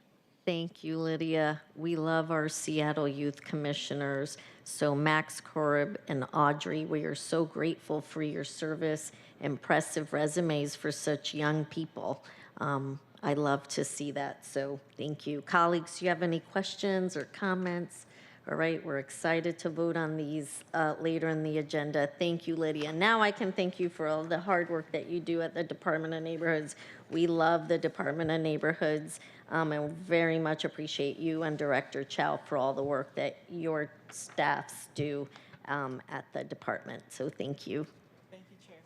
Speaker 1: Thank you, Lydia. We love our Seattle Youth Commissioners. So Max, Korub, and Audrey, we are so grateful for your service, impressive resumes for such young people. I love to see that, so thank you. Colleagues, do you have any questions or comments All right, we're excited to vote on these later in the agenda. Thank you, Lydia. Now I can thank you for all the hard work that you do at the Department of Neighborhoods. We love the Department of Neighborhoods, and very much appreciate you and Director Chow for all the work that your staffs do at the department. So thank you.
Speaker 10: Thank you, Chair.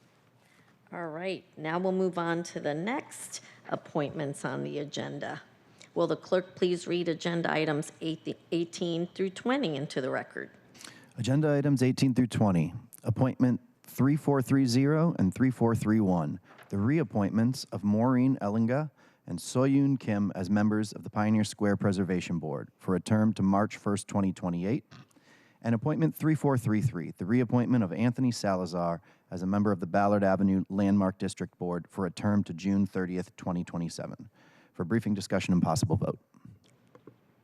Speaker 1: All right, now we'll move on to the next appointments on the agenda. Will the clerk please read agenda items 18 through 20 into the record?
Speaker 2: Agenda items 18 through 20. Appointment 3430 and 3431. The reappointments of Maureen Ellinga and Soyoon Kim as members of the Pioneer Square Preservation Board for a term to March 1st, 2028. And appointment 3433, the reappointment of Anthony Salazar as a member of the Ballard Avenue Landmark District Board for a term to June 30th, 2027. For briefing, discussion, and possible vote.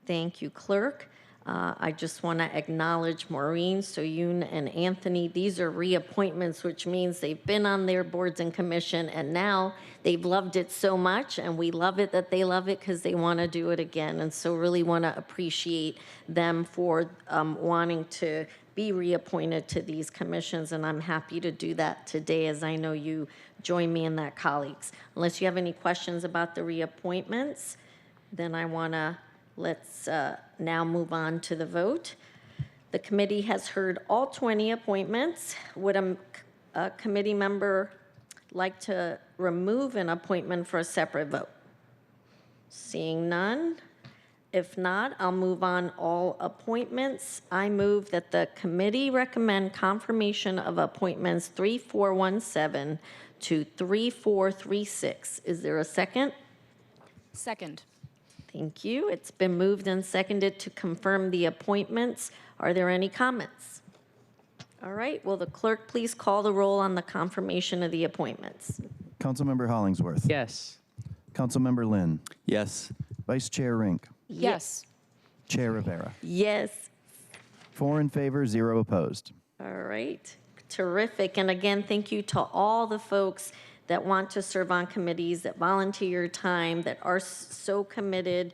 Speaker 1: Thank you, Clerk. I just want to acknowledge Maureen, Soyoon, and Anthony. These are reappointments, which means they've been on their boards and commission, and now they've loved it so much, and we love it that they love it because they want to do it again. And so really want to appreciate them for wanting to be reappointed to these commissions, and I'm happy to do that today, as I know you join me in that, colleagues. Unless you have any questions about the reappointments, then I want to let's now move on to the vote. The committee has heard all 20 appointments. Would a committee member like to remove an appointment for a separate vote? Seeing none. If not, I'll move on all appointments. I move that the committee recommend confirmation of appointments 3417 to 3436. Is there a second?
Speaker 11: Second.
Speaker 1: Thank you. It's been moved and seconded to confirm the appointments. Are there any comments? All right, will the clerk please call the roll on the confirmation of the appointments?
Speaker 2: Councilmember Hollingsworth.
Speaker 12: Yes.
Speaker 2: Councilmember Lynn.
Speaker 12: Yes.
Speaker 2: Vice Chair Rink.
Speaker 11: Yes.
Speaker 2: Chair Rivera.
Speaker 1: Yes.
Speaker 2: 4 in favor, 0 opposed.
Speaker 1: All right, terrific. And again, thank you to all the folks that want to serve on committees, that volunteer your time, that are so committed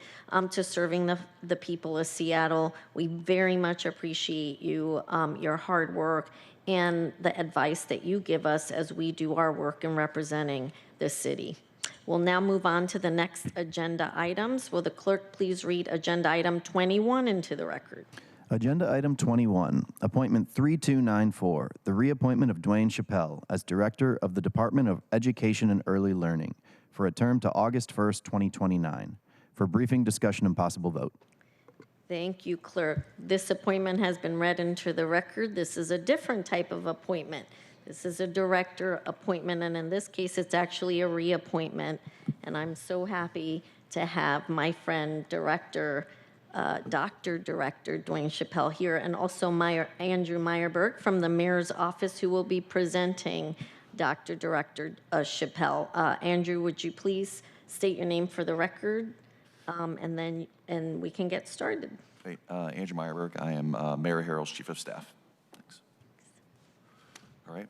Speaker 1: to serving the people of Seattle. We very much appreciate you, your hard work, and the advice that you give us as we do our work in representing the city. We'll now move on to the next agenda items. Will the clerk please read agenda item 21 into the record?
Speaker 2: Agenda item 21, appointment 3294, the reappointment of Dwane Chappelle as Director of the Department of Education and Early Learning for a term to August 1st, 2029. For briefing, discussion, and possible vote.
Speaker 1: Thank you, Clerk. This appointment has been read into the record. This is a different type of appointment. This is a director appointment, and in this case, it's actually a reappointment. And I'm so happy to have my friend, Dr. Director Dwane Chappelle here, and also Andrew Meyerberg from the Mayor's Office, who will be presenting Dr. Director Chappelle. Andrew, would you please state your name for the record, and we can get started.
Speaker 13: Hey, Andrew Meyerberg. I am Mayor Harrell's Chief of Staff. Thanks. All right.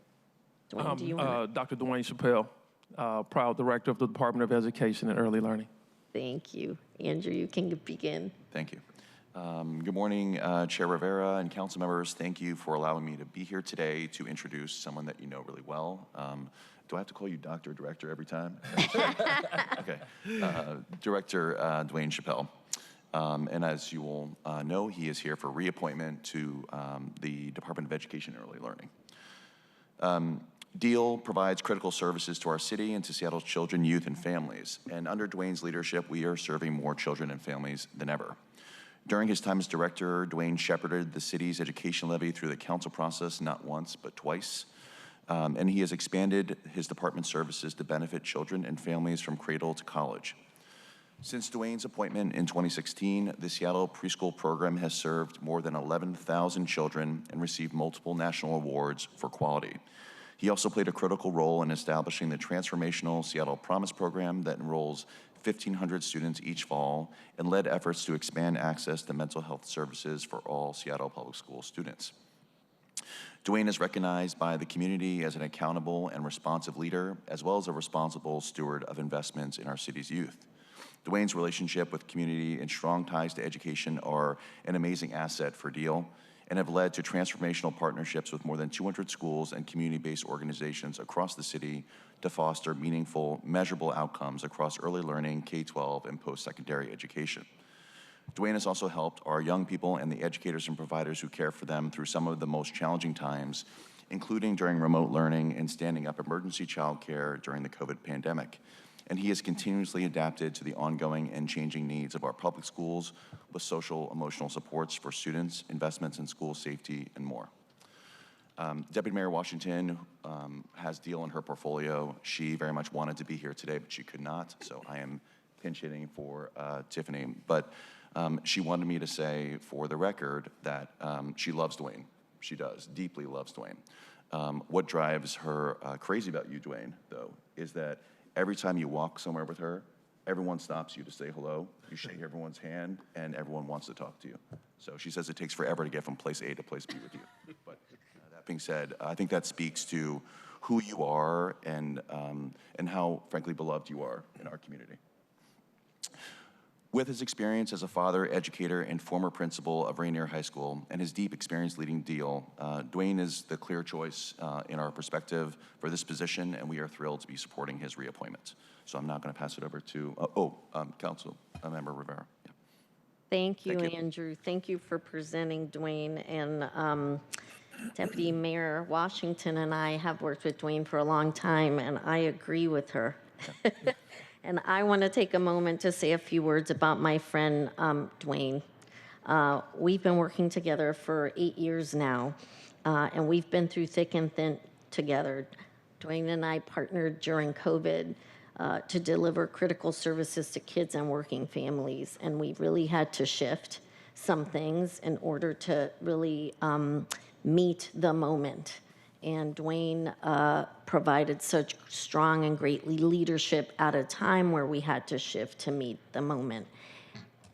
Speaker 1: Dwane, do you want
Speaker 14: Dr. Dwane Chappelle, proud Director of the Department of Education and Early Learning.
Speaker 1: Thank you. Andrew, you can begin.
Speaker 13: Thank you. Good morning, Chair Rivera and council members. Thank you for allowing me to be here today to introduce someone that you know really well. Do I have to call you Dr. or Director every time? Okay. Director Dwane Chappelle. And as you all know, he is here for reappointment to the Department of Education and Early Learning. DEAL provides critical services to our city and to Seattle's children, youth, and families. And under Dwane's leadership, we are serving more children and families than ever. During his time as director, Dwane shepherded the city's education levy through the council process not once, but twice. And he has expanded his department services to benefit children and families from cradle to college. Since Dwane's appointment in 2016, the Seattle preschool program has served more than 11,000 children and received multiple national awards for quality. He also played a critical role in establishing the transformational Seattle Promise program that enrolls 1,500 students each fall and led efforts to expand access to mental health services for all Seattle Public School students. Dwane is recognized by the community as an accountable and responsive leader, as well as a responsible steward of investments in our city's youth. Dwane's relationship with community and strong ties to education are an amazing asset for Deal and have led to transformational partnerships with more than 200 schools and community-based organizations across the city to foster meaningful, measurable outcomes across early learning, K-12, and post-secondary education. Dwane has also helped our young people and the educators and providers who care for them through some of the most challenging times, including during remote learning and standing up emergency childcare during the COVID pandemic. And he has continuously adapted to the ongoing and changing needs of our public schools with social emotional supports for students, investments in school safety, and more. Deputy Mayor Washington has Deal in her portfolio. She very much wanted to be here today, but she could not, so I am pinch hitting for Tiffany. But she wanted me to say for the record that she loves Dwane. She does, deeply loves Dwane. What drives her crazy about you, Dwane, though, is that every time you walk somewhere with her, everyone stops you to say hello. You shake everyone's hand, and everyone wants to talk to you. So she says it takes forever to get from place A to place B with you. But that being said, I think that speaks to who you are and how, frankly, beloved you are in our community. With his experience as a father, educator, and former principal of Rainier High School, and his deep experience leading Deal, Dwane is the clear choice in our perspective for this position, and we are thrilled to be supporting his reappointment. So I'm now going to pass it over to, Council Member Rivera. Yeah.
Speaker 1: Thank you, Andrew. Thank you for presenting Dwane. And Deputy Mayor Washington and I have worked with Dwane for a long time, and I agree with her. Yeah. And I want to take a moment to say a few words about my friend, Dwane. We've been working together for 8 years now, and we've been through thick and thin together. Dwane and I partnered during COVID to deliver critical services to kids and working families, and we really had to shift some things in order to really meet the moment. And Dwane provided such strong and great leadership at a time where we had to shift to meet the moment.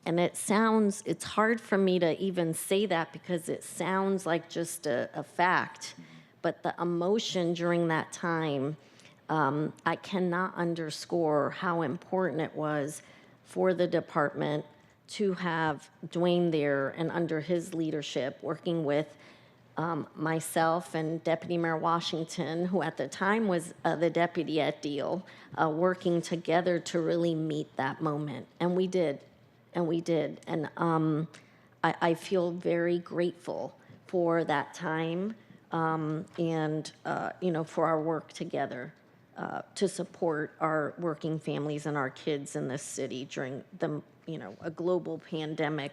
Speaker 1: And it's hard for me to even say that because it sounds like just a fact, but the emotion during that time, I cannot underscore how important it was for the department to have Dwane there and under his leadership working with myself and Deputy Mayor Washington, who at the time was the deputy at Deal, working together to really meet that moment. And we did. And I feel very grateful for that time and for our work together to support our working families and our kids in this city during a global pandemic.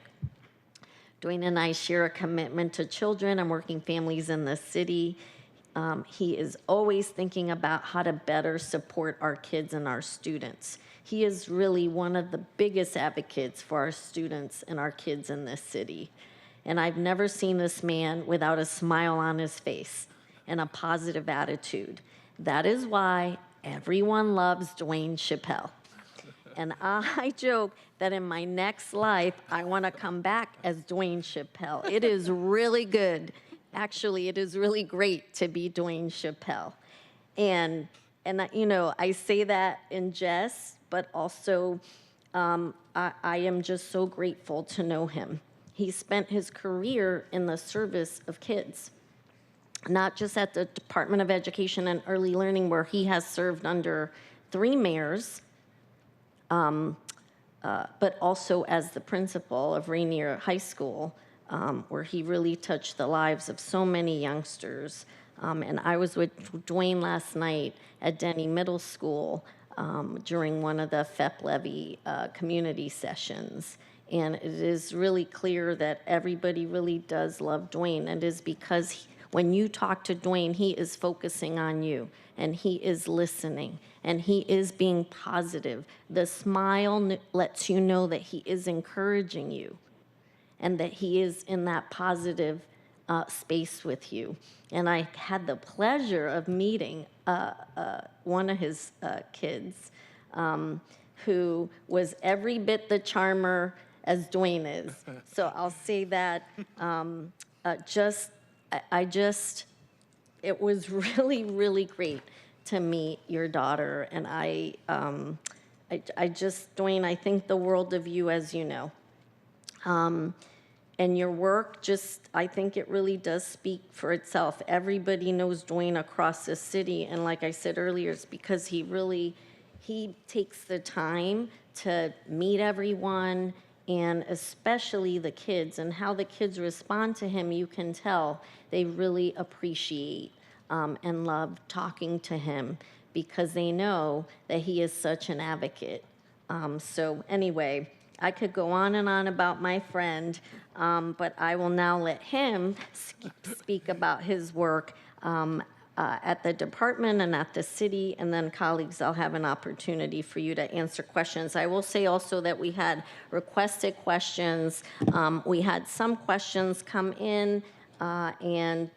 Speaker 1: Dwane and I share a commitment to children and working families in the city. He is always thinking about how to better support our kids and our students. He is really one of the biggest advocates for our students and our kids in this city. And I've never seen this man without a smile on his face and a positive attitude. That is why everyone loves Dwane Chappelle. And I joke that in my next life, I want to come back as Dwane Chappelle. It is really good. Actually, it is really great to be Dwane Chappelle. And I say that in jest, but also I am just so grateful to know him. He spent his career in the service of kids, not just at the Department of Education and Early Learning, where he has served under 3 mayors, but also as the principal of Rainier High School, where he really touched the lives of so many youngsters. And I was with Dwane last night at Denny Middle School during one of the FEP Levy community sessions. And it is really clear that everybody really does love Dwane. And it is because when you talk to Dwane, he is focusing on you, and he is listening, and he is being positive. The smile lets you know that he is encouraging you and that he is in that positive space with you. And I had the pleasure of meeting one of his kids who was every bit the charmer as Dwane is. So I'll say that it was really, really great to meet your daughter, and I just, Dwane, I think the world of you, as you know. And your work just, I think it really does speak for itself. Everybody knows Dwane across the city, and like I said earlier, it's because he takes the time to meet everyone, and especially the kids, and how the kids respond to him, you can tell they really appreciate and love talking to him because they know that he is such an advocate. So anyway, I could go on and on about my friend, but I will now let him speak about his work at the department and at the city, and then colleagues, I'll have an opportunity for you to answer questions. I will say also that we had requested questions. We had some questions come in, and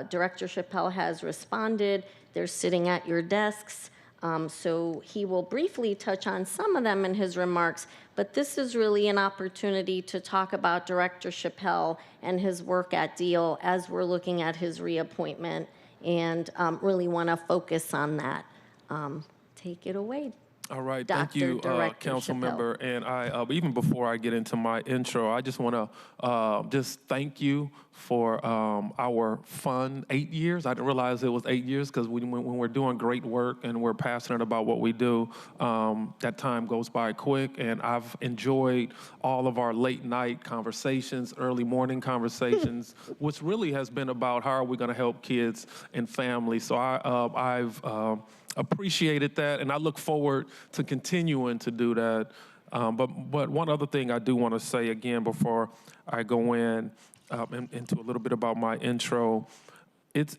Speaker 1: Director Chappelle has responded. They're sitting at your desks. So he will briefly touch on some of them in his remarks, but this is really an opportunity to talk about Director Chappelle and his work at Deal as we're looking at his reappointment, and really want to focus on that. Take it away.
Speaker 14: All right,
Speaker 1: Dr.
Speaker 14: thank you,
Speaker 1: Director
Speaker 14: Council
Speaker 1: Chappelle.
Speaker 14: Member. And I, even before I get into my intro, I just want to just thank you for our fun 8 years. I didn't realize it was 8 years because when we're doing great work and we're passionate about what we do, that time goes by quick. And I've enjoyed all of our late night conversations, early morning conversations, which really has been about how are we going to help kids and families. So I've appreciated that, and I look forward to continuing to do that. But one other thing I do want to say again before I go into a little bit about my intro, it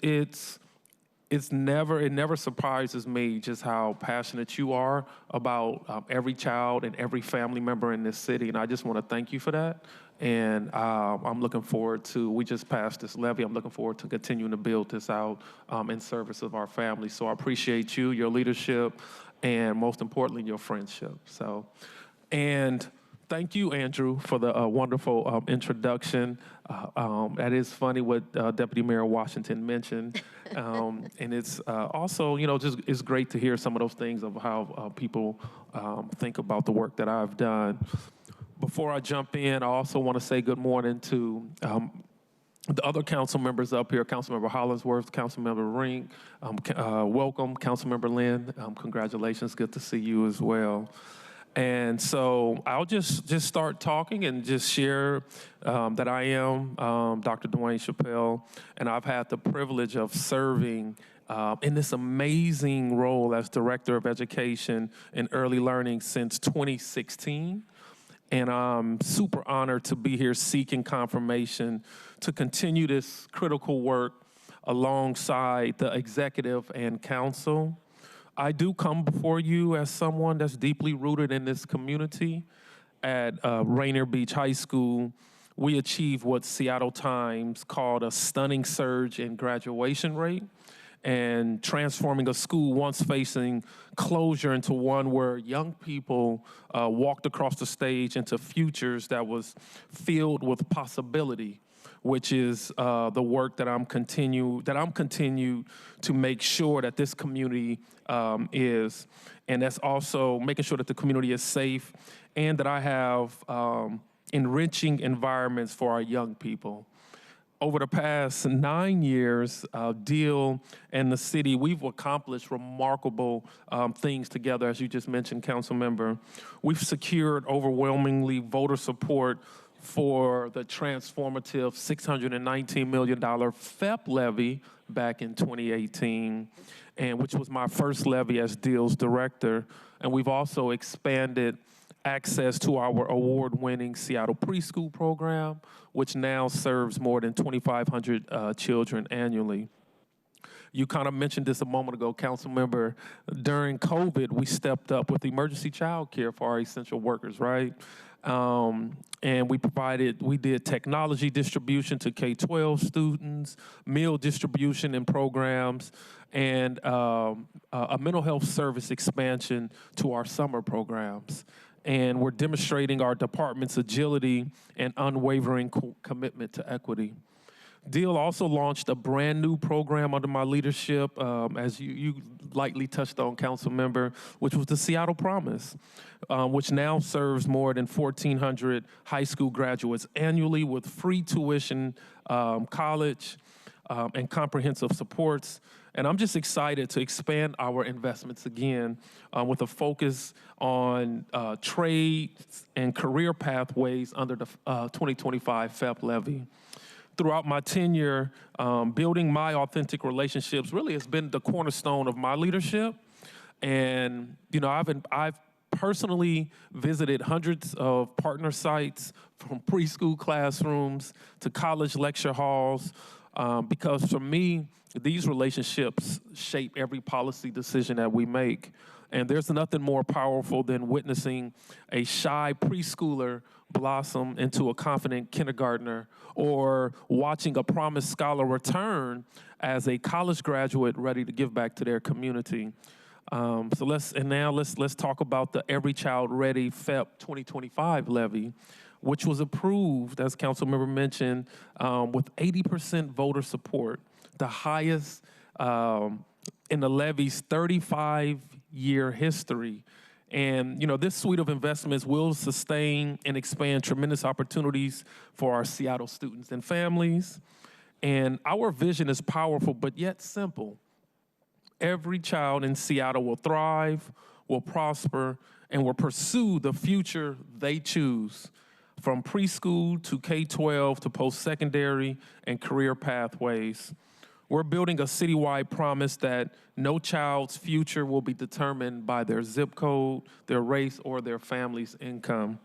Speaker 14: never surprises me just how passionate you are about every child and every family member in this city, and I just want to thank you for that. And I'm looking forward to, we just passed this levy, I'm looking forward to continuing to build this out in service of our family. So I appreciate you, your leadership, and most importantly, your friendship. So, and thank you, Andrew, for the wonderful introduction. That is funny what Deputy Mayor Washington mentioned. And it's also, just it's great to hear some of those things of how people think about the work that I've done. Before I jump in, I also want to say good morning to the other council members up here, Councilmember Hollingsworth, Councilmember Rink. Welcome, Councilmember Lynn. Congratulations, good to see you as well. And so I'll just start talking and just share that I am Dr. Dwane Chappelle, and I've had the privilege of serving in this amazing role as Director of Education and Early Learning since 2016. And I'm super honored to be here seeking confirmation to continue this critical work alongside the executive and council. I do come before you as someone that's deeply rooted in this community. At Rainier Beach High School, we achieved what Seattle Times called a stunning surge in graduation rate, and transforming a school once facing closure into one where young people walked across the stage into futures that was filled with possibility, which is the work that I'm continued to make sure that this community is, and that's also making sure that the community is safe, and that I have enriching environments for our young people. Over the past 9 years, Deal and the city, we've accomplished remarkable things together, as you just mentioned, Council Member. We've secured overwhelmingly voter support for the transformative $619 million FEP levy back in 2018, and which was my first levy as Deal's director. And we've also expanded access to our award-winning Seattle preschool program, which now serves more than 2,500 children annually. You kind of mentioned this a moment ago, Council Member. During COVID, we stepped up with emergency child care for our essential workers, right? And we did technology distribution to K-12 students, meal distribution and programs, and a mental health service expansion to our summer programs. And we're demonstrating our department's agility and unwavering commitment to equity. Deal also launched a brand new program under my leadership, as you lightly touched on, Council Member, which was the Seattle Promise, which now serves more than 1,400 high school graduates annually with free tuition, college, and comprehensive supports. And I'm just excited to expand our investments again with a focus on trades and career pathways under the 2025 FEP levy. Throughout my tenure, building my authentic relationships really has been the cornerstone of my leadership. And I've personally visited hundreds of partner sites, from preschool classrooms to college lecture halls, because for me, these relationships shape every policy decision that we make. And there's nothing more powerful than witnessing a shy preschooler blossom into a confident kindergartner, or watching a promised scholar return as a college graduate ready to give back to their community. So let's talk about the Every Child Ready FEP 2025 levy, which was approved, as Councilmember mentioned, with 80% voter support, the highest in the levy's 35-year history. And this suite of investments will sustain and expand tremendous opportunities for our Seattle students and families. And our vision is powerful, but yet simple. Every child in Seattle will thrive, will prosper, and will pursue the future they choose, from preschool to K-12 to post-secondary and career pathways. We're building a citywide promise that no child's future will be determined by their zip code, their race, or their family's income.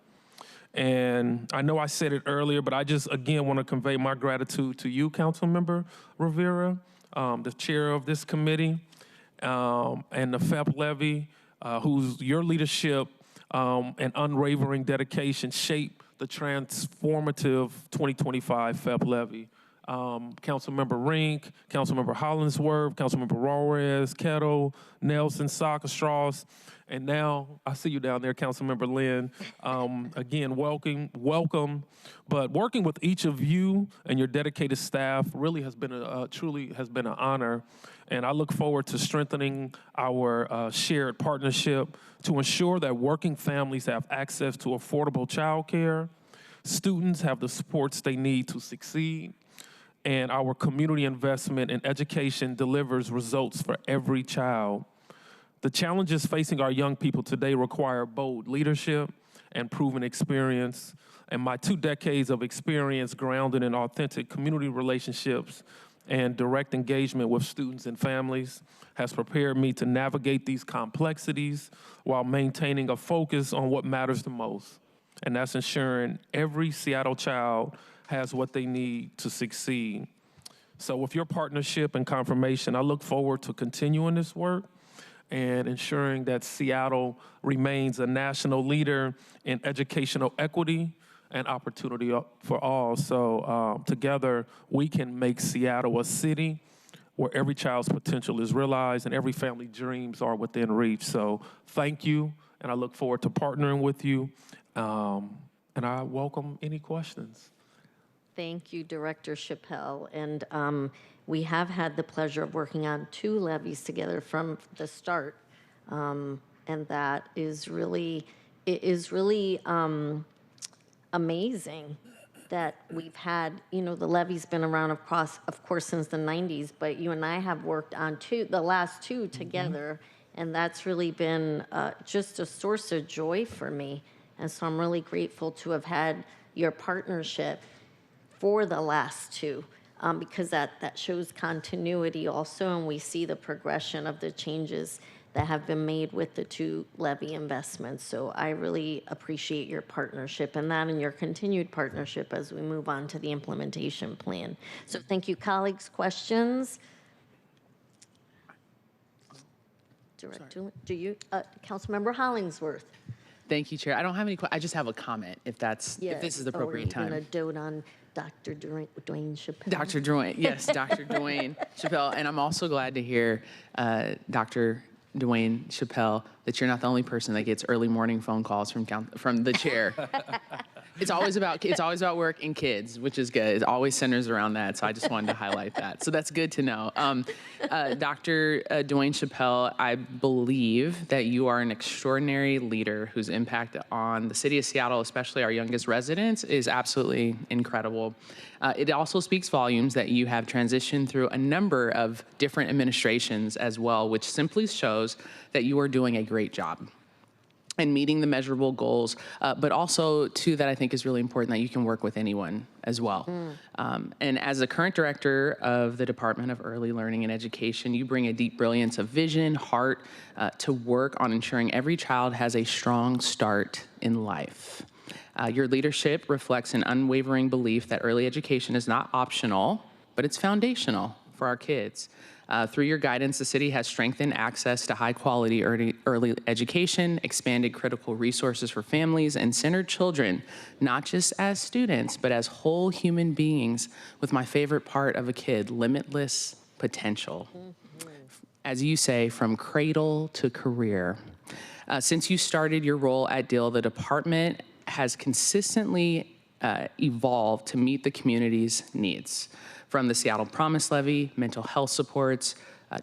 Speaker 14: And I know I said it earlier, but I just, again, want to convey my gratitude to you, Councilmember Rivera, the chair of this committee, and the FEP levy, whose your leadership and unwavering dedication shaped the transformative 2025 FEP levy. Councilmember Rink, Councilmember Hollingsworth, Councilmember Juarez, Kettle, Nelson, Saka-Strauss, and now I see you down there, Councilmember Lynn. Again, welcome. But working with each of you and your dedicated staff really has been truly has been an honor, and I look forward to strengthening our shared partnership to ensure that working families have access to affordable childcare, students have the supports they need to succeed, and our community investment in education delivers results for every child. The challenges facing our young people today require bold leadership and proven experience, and my 2 decades of experience grounded in authentic community relationships and direct engagement with students and families has prepared me to navigate these complexities while maintaining a focus on what matters the most, and that's ensuring every Seattle child has what they need to succeed. So with your partnership and confirmation, I look forward to continuing this work and ensuring that Seattle remains a national leader in educational equity and opportunity for all. So together, we can make Seattle a city where every child's potential is realized and every family dreams are within reach. So thank you, and I look forward to partnering with you, and I welcome any questions.
Speaker 1: Thank you, Director Chappelle. And we have had the pleasure of working on 2 levies together from the start. And that is really, amazing that we've had, the levy's been around, of course, since the 90s, but you and I have worked on the last 2 together. And that's really been just a source of joy for me. And so I'm really grateful to have had your partnership for the last 2, because that shows continuity also, and we see the progression of the changes that have been made with the 2 levy investments. So I really appreciate your partnership and your continued partnership as we move on to the implementation plan. So thank you, colleagues. Questions? Director, do you, Councilmember Hollingsworth?
Speaker 12: Thank you, Chair. I don't have any questions. I just have a comment, if this is the appropriate time.
Speaker 1: You're going to dote on Dr. Dwane Chappelle.
Speaker 12: Dr. Dwane, yes, Dr. Dwane Chappelle. And I'm also glad to hear, Dr. Dwane Chappelle, that you're not the only person that gets early morning phone calls from the chair. It's always about work and kids, which is good. It always centers around that. So I just wanted to highlight that. So that's good to know. Dr. Dwane Chappelle, I believe that you are an extraordinary leader whose impact on the city of Seattle, especially our youngest residents, is absolutely incredible. It also speaks volumes that you have transitioned through a number of different administrations as well, which simply shows that you are doing a great job and meeting the measurable goals, but also, too, that I think is really important, that you can work with anyone as well. And as the current director of the Department of Early Learning and Education, you bring a deep brilliance of vision, heart, to work on ensuring every child has a strong start in life. Your leadership reflects an unwavering belief that early education is not optional, but it's foundational for our kids. Through your guidance, the city has strengthened access to high-quality early education, expanded critical resources for families, and centered children, not just as students, but as whole human beings with my favorite part of a kid, limitless potential. As you say, from cradle to career. Since you started your role at Dill, the department has consistently evolved to meet the community's needs. From the Seattle Promise Levy, mental health supports,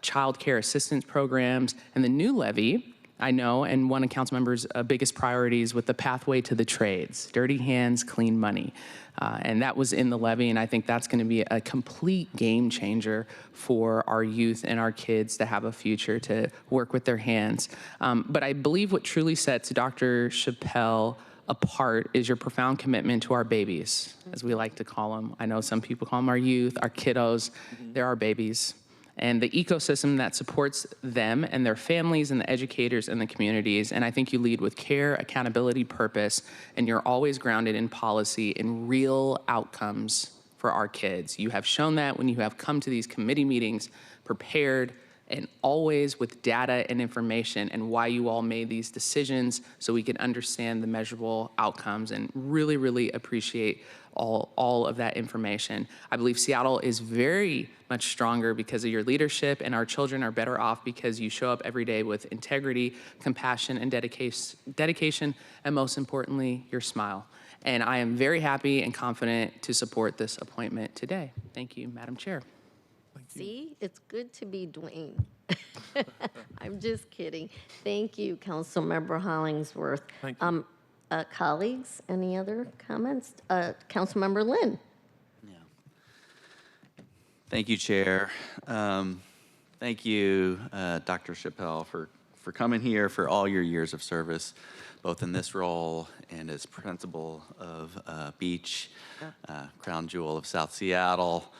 Speaker 12: child care assistance programs, and the new levy, I know, and one of council members' biggest priorities with the pathway to the trades, dirty hands, clean money. And that was in the levy, and I think that's going to be a complete game changer for our youth and our kids to have a future to work with their hands. But I believe what truly sets Dr. Chappelle apart is your profound commitment to our babies, as we like to call them. I know some people call them our youth, our kiddos. They're our babies. And the ecosystem that supports them and their families and the educators and the communities. And I think you lead with care, accountability, purpose, and you're always grounded in policy and real outcomes for our kids. You have shown that when you have come to these committee meetings prepared and always with data and information and why you all made these decisions so we can understand the measurable outcomes, and really, really appreciate all of that information. I believe Seattle is very much stronger because of your leadership, and our children are better off because you show up every day with integrity, compassion, and dedication, and most importantly, your smile. And I am very happy and confident to support this appointment today. Thank you, Madam Chair.
Speaker 1: See, it's good to be Dwane. I'm just kidding. Thank you, Councilmember Hollingsworth.
Speaker 14: Thank you.
Speaker 1: Colleagues, any other comments? Councilmember Lynn.
Speaker 15: Thank you, Chair. Thank you, Dr. Chappelle, for coming here, for all your years of service, both in this role and as principal of Beach, crown jewel of South Seattle.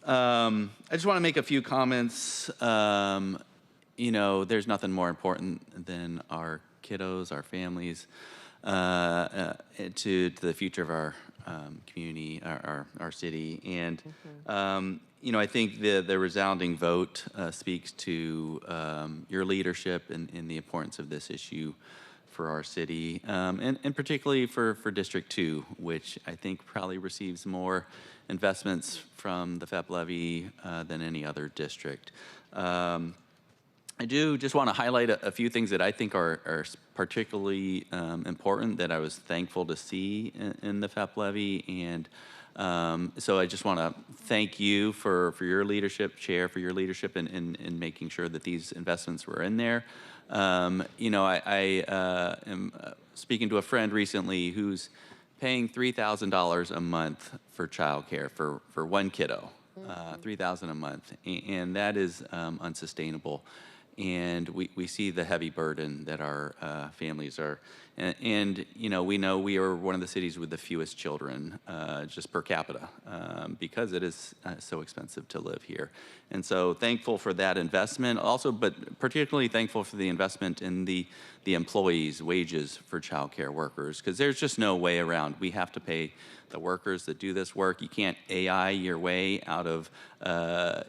Speaker 15: I just want to make a few comments. You know, there's nothing more important than our kiddos, our families, to the future of our community, our city. And, you know, I think the resounding vote speaks to your leadership and the importance of this issue for our city, and particularly for District 2, which I think probably receives more investments from the FEP levy than any other district. I do just want to highlight a few things that I think are particularly important that I was thankful to see in the FEP levy. And so I just want to thank you for your leadership, Chair, for your leadership in making sure that these investments were in there. You know, I am speaking to a friend recently who's paying $3,000 a month for childcare for one kiddo, $3,000 a month, and that is unsustainable. And we see the heavy burden that our families are, and you know we are one of the cities with the fewest children just per capita because it is so expensive to live here. And so thankful for that investment also, but particularly thankful for the investment in the employees' wages for childcare workers, because there's just no way around. We have to pay the workers that do this work. You can't AI your way out of,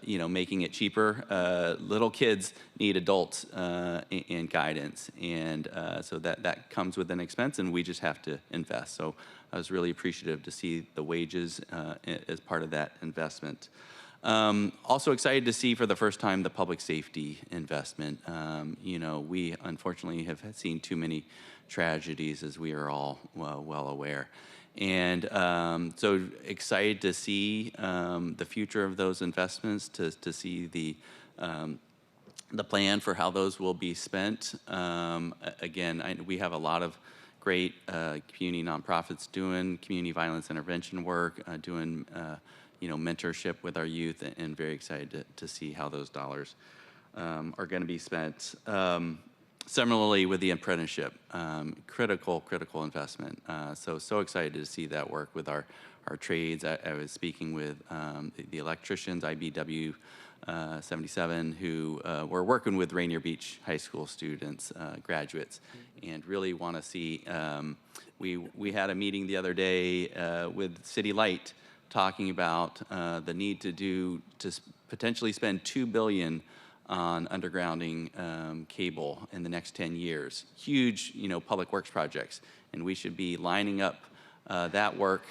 Speaker 15: you know, making it cheaper. Little kids need adults and guidance, and so that comes with an expense, and we just have to invest. So I was really appreciative to see the wages as part of that investment. Also excited to see for the first time the public safety investment. We unfortunately have seen too many tragedies, as we are all well aware. And so excited to see the future of those investments, to see the plan for how those will be spent. Again, we have a lot of great community nonprofits doing community violence intervention work, doing mentorship with our youth, and very excited to see how those dollars are going to be spent. Similarly with the apprenticeship, critical investment. So excited to see that work with our trades. I was speaking with the electricians, IBW 77, who were working with Rainier Beach High School students, graduates, and really want to see. We had a meeting the other day with City Light, talking about the need to potentially spend $2 billion on undergrounding cable in the next 10 years. Huge, public works projects, and we should be lining up that work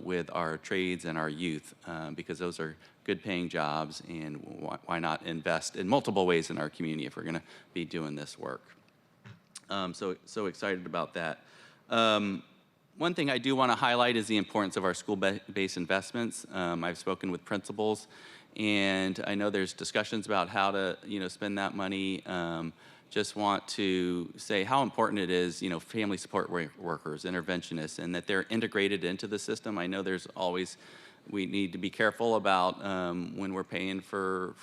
Speaker 15: with our trades and our youth, because those are good-paying jobs, and why not invest in multiple ways in our community if we're going to be doing this work? So excited about that. One thing I do want to highlight is the importance of our school-based investments. I've spoken with principals, and I know there's discussions about how to, spend that money. Just want to say how important it is, family support workers, interventionists, and that they're integrated into the system. I know we need to be careful about when we're paying for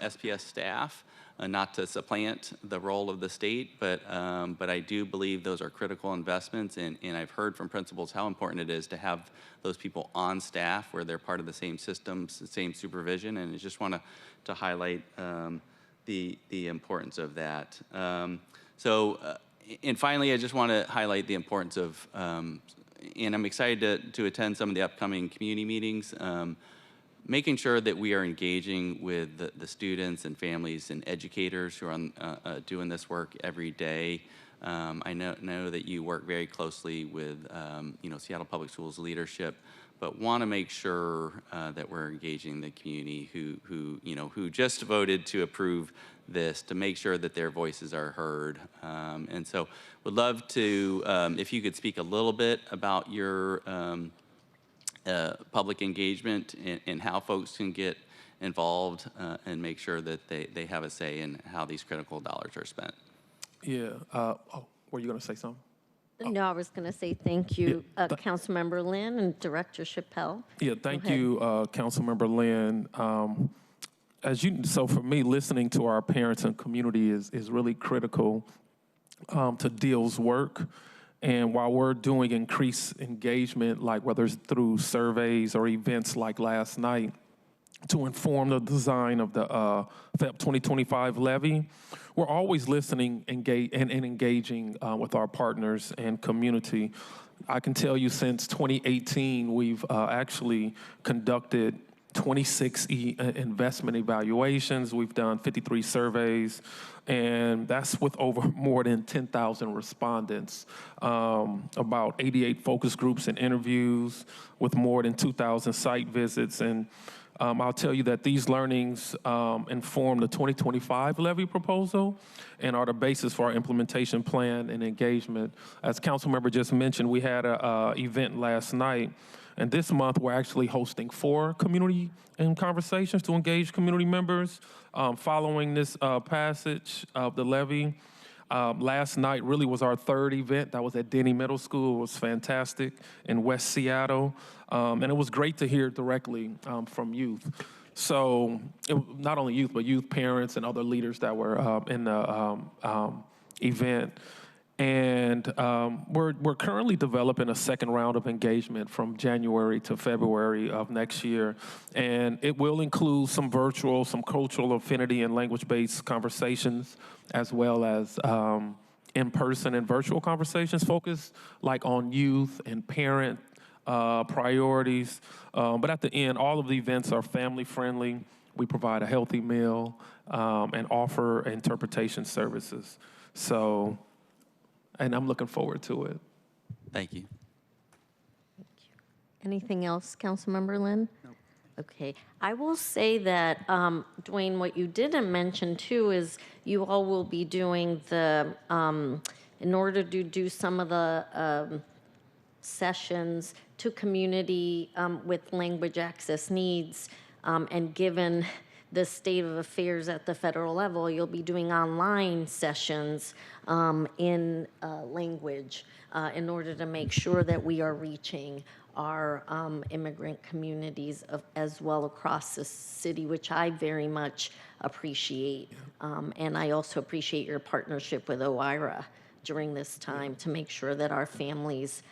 Speaker 15: SPS staff, not to supplant the role of the state, but I do believe those are critical investments, and I've heard from principals how important it is to have those people on staff where they're part of the same systems, the same supervision, and I just want to highlight the importance of that. And finally, I just want to highlight the importance of, and I'm excited to attend some of the upcoming community meetings, making sure that we are engaging with the students and families and educators who are doing this work every day. I know that you work very closely with Seattle Public Schools leadership, but want to make sure that we're engaging the community who just voted to approve this, to make sure that their voices are heard. And so would love to, if you could speak a little bit about your public engagement and how folks can get involved and make sure that they have a say in how these critical dollars are spent.
Speaker 14: Yeah. Were you going to say something?
Speaker 1: No, I was going to say thank you, Councilmember Lynn and Director Chappelle.
Speaker 14: Yeah, thank you, Councilmember Lynn. So for me, listening to our parents and community is really critical to DEAL's work. And while we're doing increased engagement, like whether it's through surveys or events like last night, to inform the design of the FEP 2025 levy, we're always listening and engaging with our partners and community. I can tell you since 2018, we've actually conducted 26 investment evaluations. We've done 53 surveys, and that's with over more than 10,000 respondents, about 88 focus groups and interviews with more than 2,000 site visits. And I'll tell you that these learnings inform the 2025 levy proposal and are the basis for our implementation plan and engagement. As Councilmember just mentioned, we had an event last night, and this month we're actually hosting 4 community conversations to engage community members following this passage of the levy. Last night really was our 3rd event. That was at Denny Middle School. It was fantastic in West Seattle. And it was great to hear directly from youth. So not only youth, but youth parents and other leaders that were in the event. And we're currently developing a 2nd round of engagement from January to February of next year. And it will include some virtual, some cultural affinity and language-based conversations, as well as in-person and virtual conversations focused like on youth and parent priorities. But at the end, all of the events are family-friendly. We provide a healthy meal and offer interpretation services. So, and I'm looking forward to it.
Speaker 15: Thank you.
Speaker 1: Anything else, Councilmember Lynn?
Speaker 2: No.
Speaker 1: Okay. I will say that, Dwane, what you didn't mention too is you all will be doing the, in order to do some of the sessions to community with language access needs, and given the state of affairs at the federal level, you'll be doing online sessions in language in order to make sure that we are reaching our immigrant communities as well across the city, which I very much appreciate. And I also appreciate your partnership with OIRA during this time to make sure that our families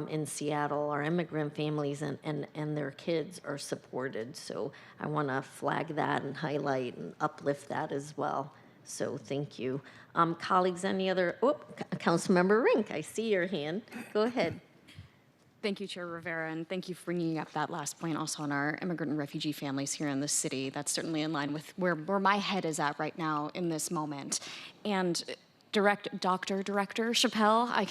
Speaker 1: in Seattle, our immigrant families and their kids are supported. So I want to flag that and highlight and uplift that as well. So thank you. Colleagues, any other, Councilmember Rink, I see your hand. Go ahead.
Speaker 11: Thank you, Chair Rivera, and thank you for bringing up that last point also on our immigrant and refugee families here in the city. That's certainly in line with where my head is at right now in this moment. And Director Chappelle,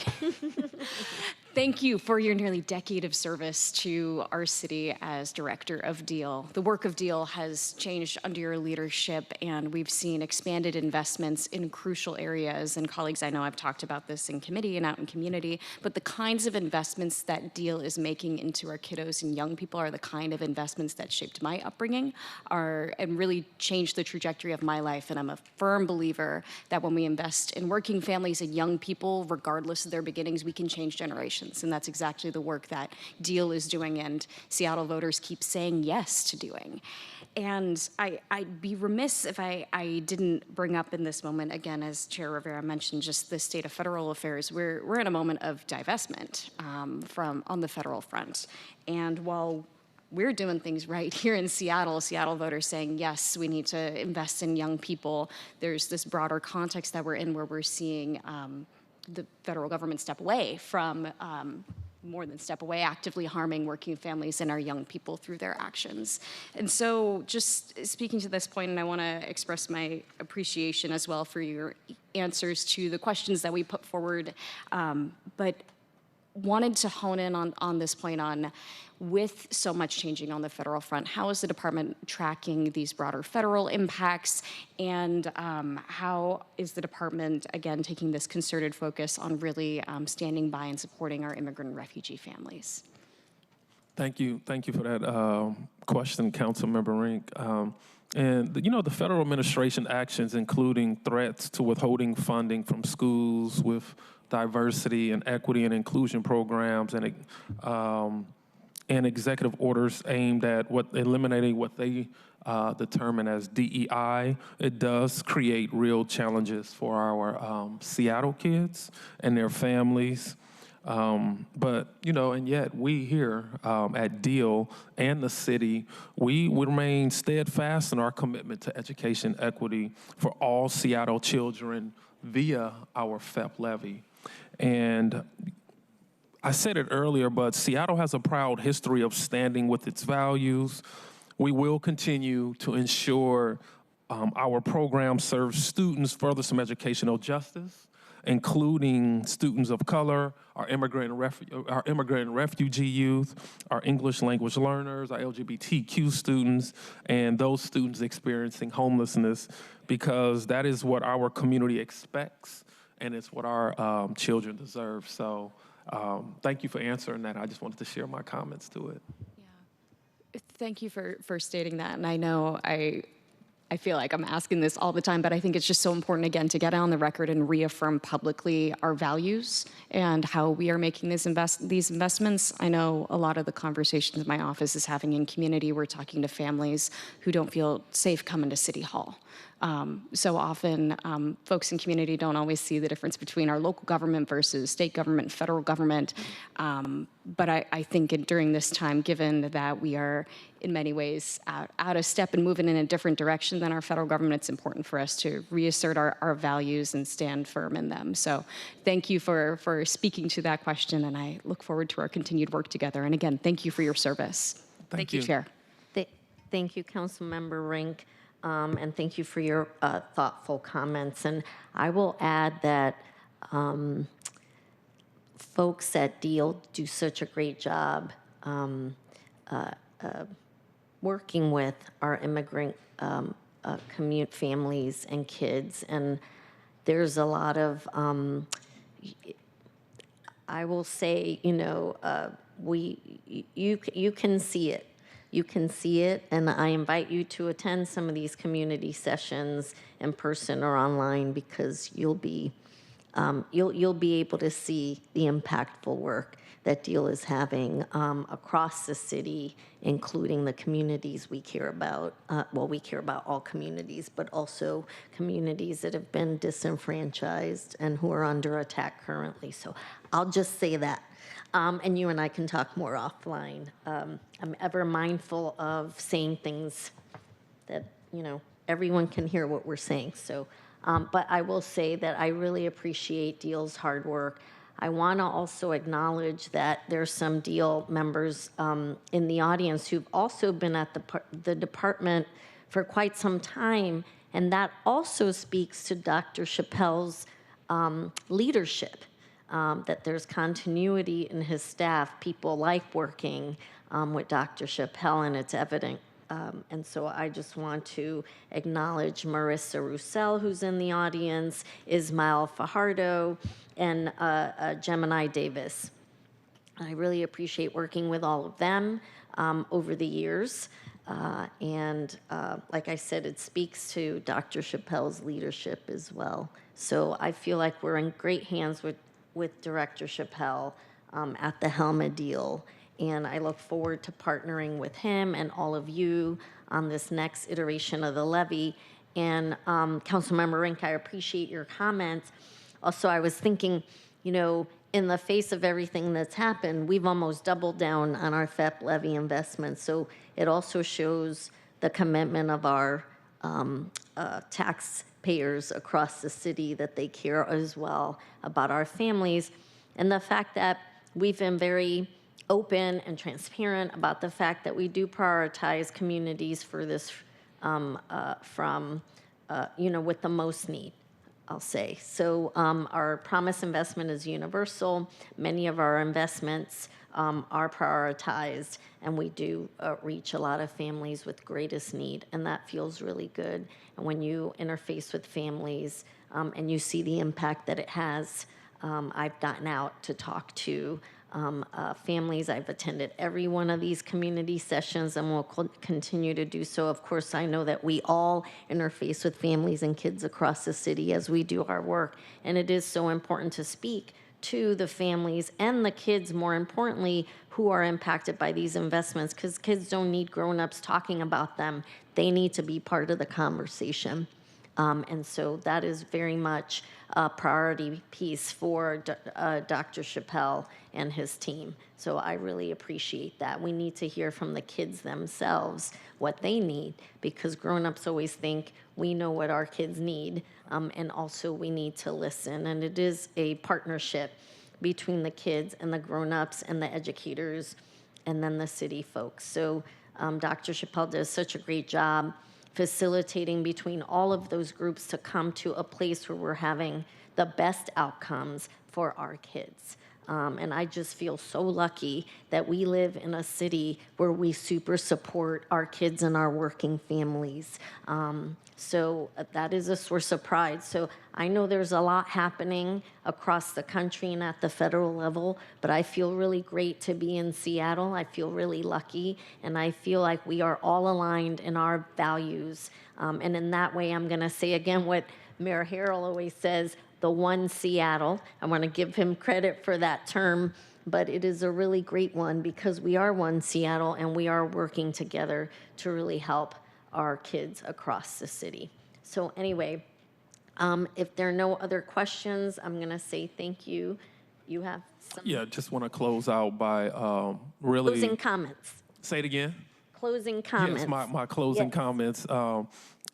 Speaker 11: thank you for your nearly decade of service to our city as director of DEAL. The work of DEAL has changed under your leadership, and we've seen expanded investments in crucial areas. And colleagues, I know I've talked about this in committee and out in community, but the kinds of investments that DEAL is making into our kiddos and young people are the kind of investments that shaped my upbringing and really changed the trajectory of my life. And I'm a firm believer that when we invest in working families and young people, regardless of their beginnings, we can change generations. And that's exactly the work that DEAL is doing and Seattle voters keep saying yes to doing. And I'd be remiss if I didn't bring up in this moment, again, as Chair Rivera mentioned, just the state of federal affairs. We're in a moment of divestment on the federal front. And while we're doing things right here in Seattle voters saying, yes, we need to invest in young people, there's this broader context that we're in where we're seeing the federal government step away from, more than step away, actively harming working families and our young people through their actions. And so just speaking to this point, and I want to express my appreciation as well for your answers to the questions that we put forward, but wanted to hone in on this point on, with so much changing on the federal front, how is the department tracking these broader federal impacts, and how is the department, again, taking this concerted focus on really standing by and supporting our immigrant and refugee families?
Speaker 14: Thank you for that question, Councilmember Rink. And the federal administration actions, including threats to withholding funding from schools with diversity and equity and inclusion programs, and executive orders aimed at eliminating what they determine as DEI, it does create real challenges for our Seattle kids and their families. But and yet we here at DEAL and the city, we remain steadfast in our commitment to education equity for all Seattle children via our FEP levy. And I said it earlier, but Seattle has a proud history of standing with its values. We will continue to ensure our program serves students further some educational justice, including students of color, our immigrant and refugee youth, our English language learners, our LGBTQ students, and those students experiencing homelessness, because that is what our community expects, and it's what our children deserve. So thank you for answering that. I just wanted to share my comments to it.
Speaker 11: Yeah. Thank you for stating that. And I know I feel like I'm asking this all the time, but I think it's just so important, again, to get on the record and reaffirm publicly our values and how we are making these investments. I know a lot of the conversations my office is having in community, we're talking to families who don't feel safe coming to City Hall. So often, folks in community don't always see the difference between our local government versus state government, federal government. But I think during this time, given that we are in many ways out of step and moving in a different direction than our federal government, it's important for us to reassert our values and stand firm in them. So thank you for speaking to that question, and I look forward to our continued work together. And again, thank you for your service. Thank you, Chair.
Speaker 1: Thank you, Councilmember Rink. And thank you for your thoughtful comments. And I will add that folks at DEAL do such a great job working with our immigrant families and kids. And there's a lot of, I will say, you can see it. You can see it, and I invite you to attend some of these community sessions in person or online, because you'll be able to see the impactful work that Deal is having across the city, including the communities we care about. We care about all communities, but also communities that have been disenfranchised and who are under attack currently. So I'll just say that. And you and I can talk more offline. I'm ever mindful of saying things that, everyone can hear what we're saying. So, but I will say that I really appreciate Deal's hard work. I want to also acknowledge that there's some Deal members in the audience who've also been at the department for quite some time, and that also speaks to Dr. Chappelle's leadership. That there's continuity in his staff. People like working with Dr. Chappelle, and it's evident. And so I just want to acknowledge Marissa Roussel, who's in the audience, Ismail Fajardo, and Gemini Davis. I really appreciate working with all of them over the years. And like I said, it speaks to Dr. Chappelle's leadership as well. So I feel like we're in great hands with Director Chappelle at the helm of Deal. And I look forward to partnering with him and all of you on this next iteration of the levy. And Councilmember Rink, I appreciate your comments. Also, I was thinking, in the face of everything that's happened, we've almost doubled down on our FEP levy investments. So it also shows the commitment of our taxpayers across the city, that they care as well about our families. And the fact that we've been very open and transparent about the fact that we do prioritize communities for this with the most need, I'll say. So our promise investment is universal. Many of our investments are prioritized, and we do reach a lot of families with greatest need, and that feels really good. And when you interface with families and you see the impact that it has, I've gotten out to talk to families. I've attended every one of these community sessions and will continue to do so. Of course, I know that we all interface with families and kids across the city as we do our work, and it is so important to speak to the families and the kids, more importantly, who are impacted by these investments, because kids don't need grown-ups talking about them. They need to be part of the conversation. And so that is very much a priority piece for Dr. Chappelle and his team. So I really appreciate that. We need to hear from the kids themselves what they need, because grown-ups always think we know what our kids need, and also we need to listen. And it is a partnership between the kids and the grown-ups and the educators and then the city folks. So Dr. Chappelle does such a great job facilitating between all of those groups to come to a place where we're having the best outcomes for our kids. And I just feel so lucky that we live in a city where we super support our kids and our working families. So that is a source of pride. So I know there's a lot happening across the country and at the federal level, but I feel really great to be in Seattle. I feel really lucky, and I feel like we are all aligned in our values. And in that way, I'm going to say again what Mayor Harrell always says, the one Seattle. I want to give him credit for that term, but it is a really great one, because we are one Seattle and we are working together to really help our kids across the city. So anyway, if there are no other questions, I'm going to say thank you. You have some
Speaker 14: just want to close out by really...
Speaker 1: closing comments.
Speaker 14: Say it again.
Speaker 1: Closing comments.
Speaker 14: Yes, my closing comments.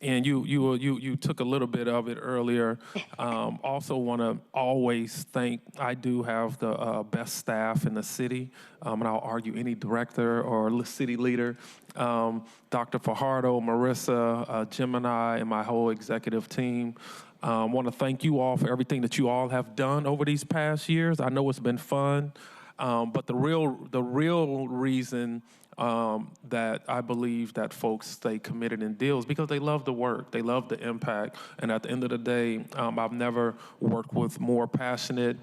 Speaker 14: And you took a little bit of it earlier. Also want to always thank, I do have the best staff in the city, and I'll argue any director or city leader. Dr. Fajardo, Marissa, Gemini, and my whole executive team. I want to thank you all for everything that you all have done over these past years. I know it's been fun, but the real reason that I believe that folks stay committed in deals because they love the work, they love the impact, and at the end of the day, I've never worked with more passionate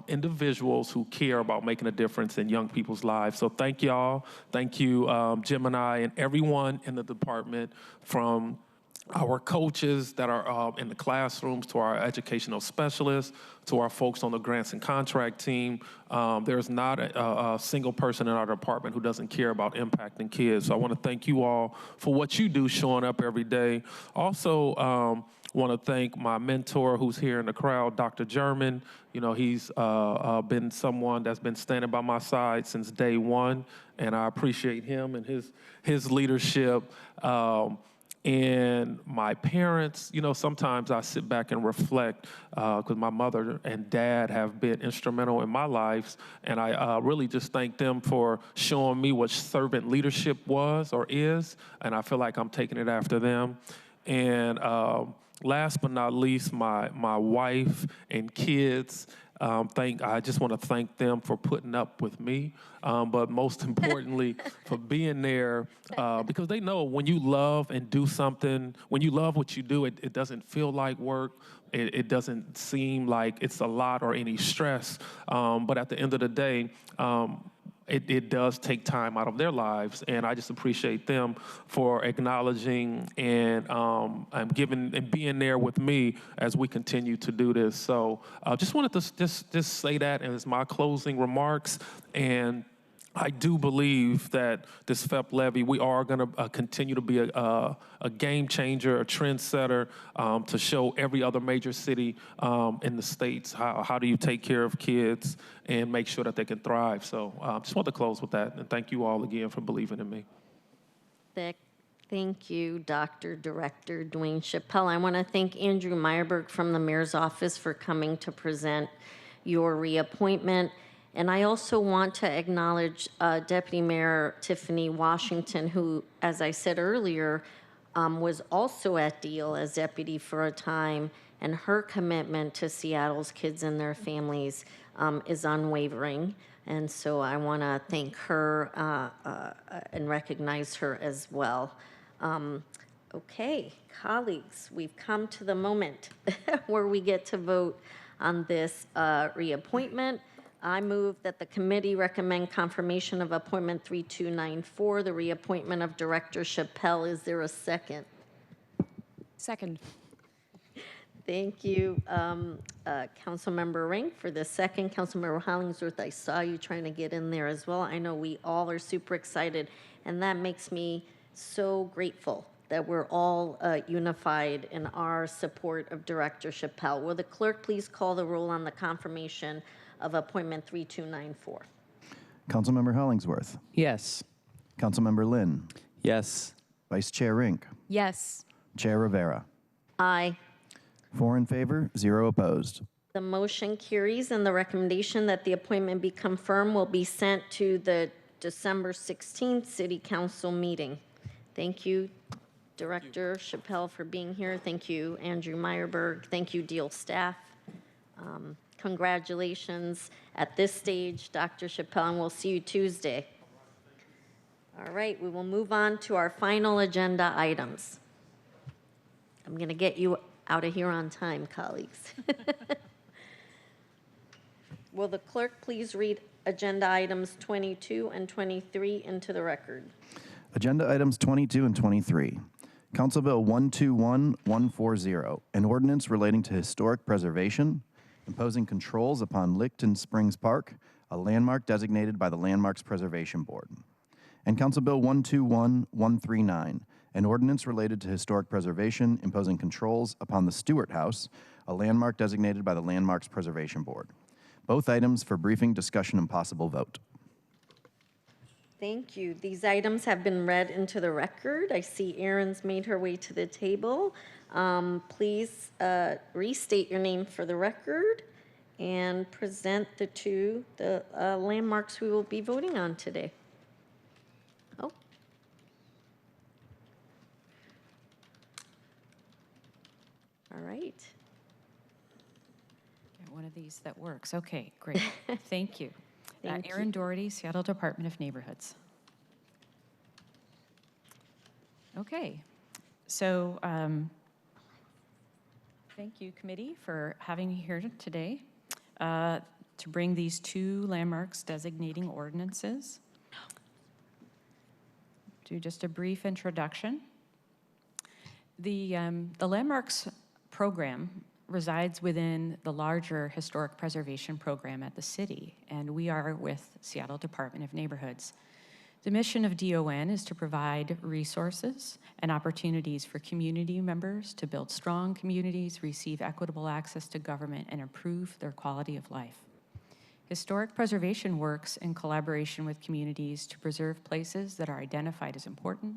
Speaker 14: individuals who care about making a difference in young people's lives. So thank y'all. Thank you, Gemini, and everyone in the department, from our coaches that are in the classrooms, to our educational specialists, to our folks on the grants and contract team. There's not a single person in our department who doesn't care about impacting kids. So I want to thank you all for what you do, showing up every day. Also, want to thank my mentor who's here in the crowd, Dr. German. You know, he's been someone that's been standing by my side since day one, and I appreciate him and his leadership. And my parents, you know, sometimes I sit back and reflect because my mother and dad have been instrumental in my lives, and I really just thank them for showing me what servant leadership was or is, and I feel like I'm taking it after them. And last but not least, my wife and kids. I just want to thank them for putting up with me, but most importantly, for being there, because they know when you love and do something, when you love what you do, it doesn't feel like work. It doesn't seem like it's a lot or any stress. But at the end of the day, it does take time out of their lives, and I just appreciate them for acknowledging and giving and being there with me as we continue to do this. So just wanted to just say that as my closing remarks. And I do believe that this FEP levy, we are going to continue to be a game changer, a trendsetter, to show every other major city in the states how do you take care of kids and make sure that they can thrive. So just want to close with that, and thank you all again for believing in me.
Speaker 1: Thank you, Dr. Director Dwane Chappelle. I want to thank Andrew Meyerberg from the Mayor's Office for coming to present your reappointment. And I also want to acknowledge Deputy Mayor Tiffany Washington, who, as I said earlier, was also at Deal as deputy for a time, and her commitment to Seattle's kids and their families is unwavering. And so I want to thank her and recognize her as well. Okay, colleagues, we've come to the moment where we get to vote on this reappointment. I move that the committee recommend confirmation of appointment 3294, the reappointment of Director Chappelle. Is there a second?
Speaker 11: Second.
Speaker 1: Thank you, Councilmember Rink, for the second. Councilmember Hollingsworth, I saw you trying to get in there as well. I know we all are super excited, and that makes me so grateful that we're all unified in our support of Director Chappelle. Will the clerk please call the roll on the confirmation of appointment 3294?
Speaker 2: Councilmember Hollingsworth.
Speaker 12: Yes.
Speaker 2: Councilmember Lynn.
Speaker 15: Yes.
Speaker 2: Vice Chair Rink.
Speaker 11: Yes.
Speaker 2: Chair Rivera.
Speaker 1: Aye.
Speaker 2: 4 in favor, 0 opposed.
Speaker 1: The motion carries, and the recommendation that the appointment be confirmed will be sent to the December 16th City Council meeting. Thank you, Director Chappelle, for being here. Thank you, Andrew Meyerberg. Thank you, Deal staff. Congratulations at this stage, Dr. Chappelle, and we'll see you Tuesday. All right, we will move on to our final agenda items. I'm going to get you out of here on time, colleagues. Will the clerk please read agenda items 22 and 23 into the record?
Speaker 2: Agenda items 22 and 23. Council Bill 121140, an ordinance relating to historic preservation, imposing controls upon Licton Springs Park, a landmark designated by the Landmarks Preservation Board. And Council Bill 121139, an ordinance related to historic preservation, imposing controls upon the Stewart House, a landmark designated by the Landmarks Preservation Board. Both items for briefing, discussion, and possible vote.
Speaker 1: Thank you. These items have been read into the record. I see Erin's made her way to the table. Please restate your name for the record and present the landmarks we will be voting on today. Oh. All right.
Speaker 8: Get one of these that works. Okay, great. Thank you.
Speaker 1: Thank
Speaker 8: Erin
Speaker 1: you.
Speaker 8: Doherty, Seattle Department of Neighborhoods. Okay, so thank you, committee, for having me here today to bring these two landmarks designating ordinances. Do just a brief introduction. The landmarks program resides within the larger historic preservation program at the city, and we are with Seattle Department of Neighborhoods. The mission of DON is to provide resources and opportunities for community members to build strong communities, receive equitable access to government, and improve their quality of life. Historic preservation works in collaboration with communities to preserve places that are identified as important.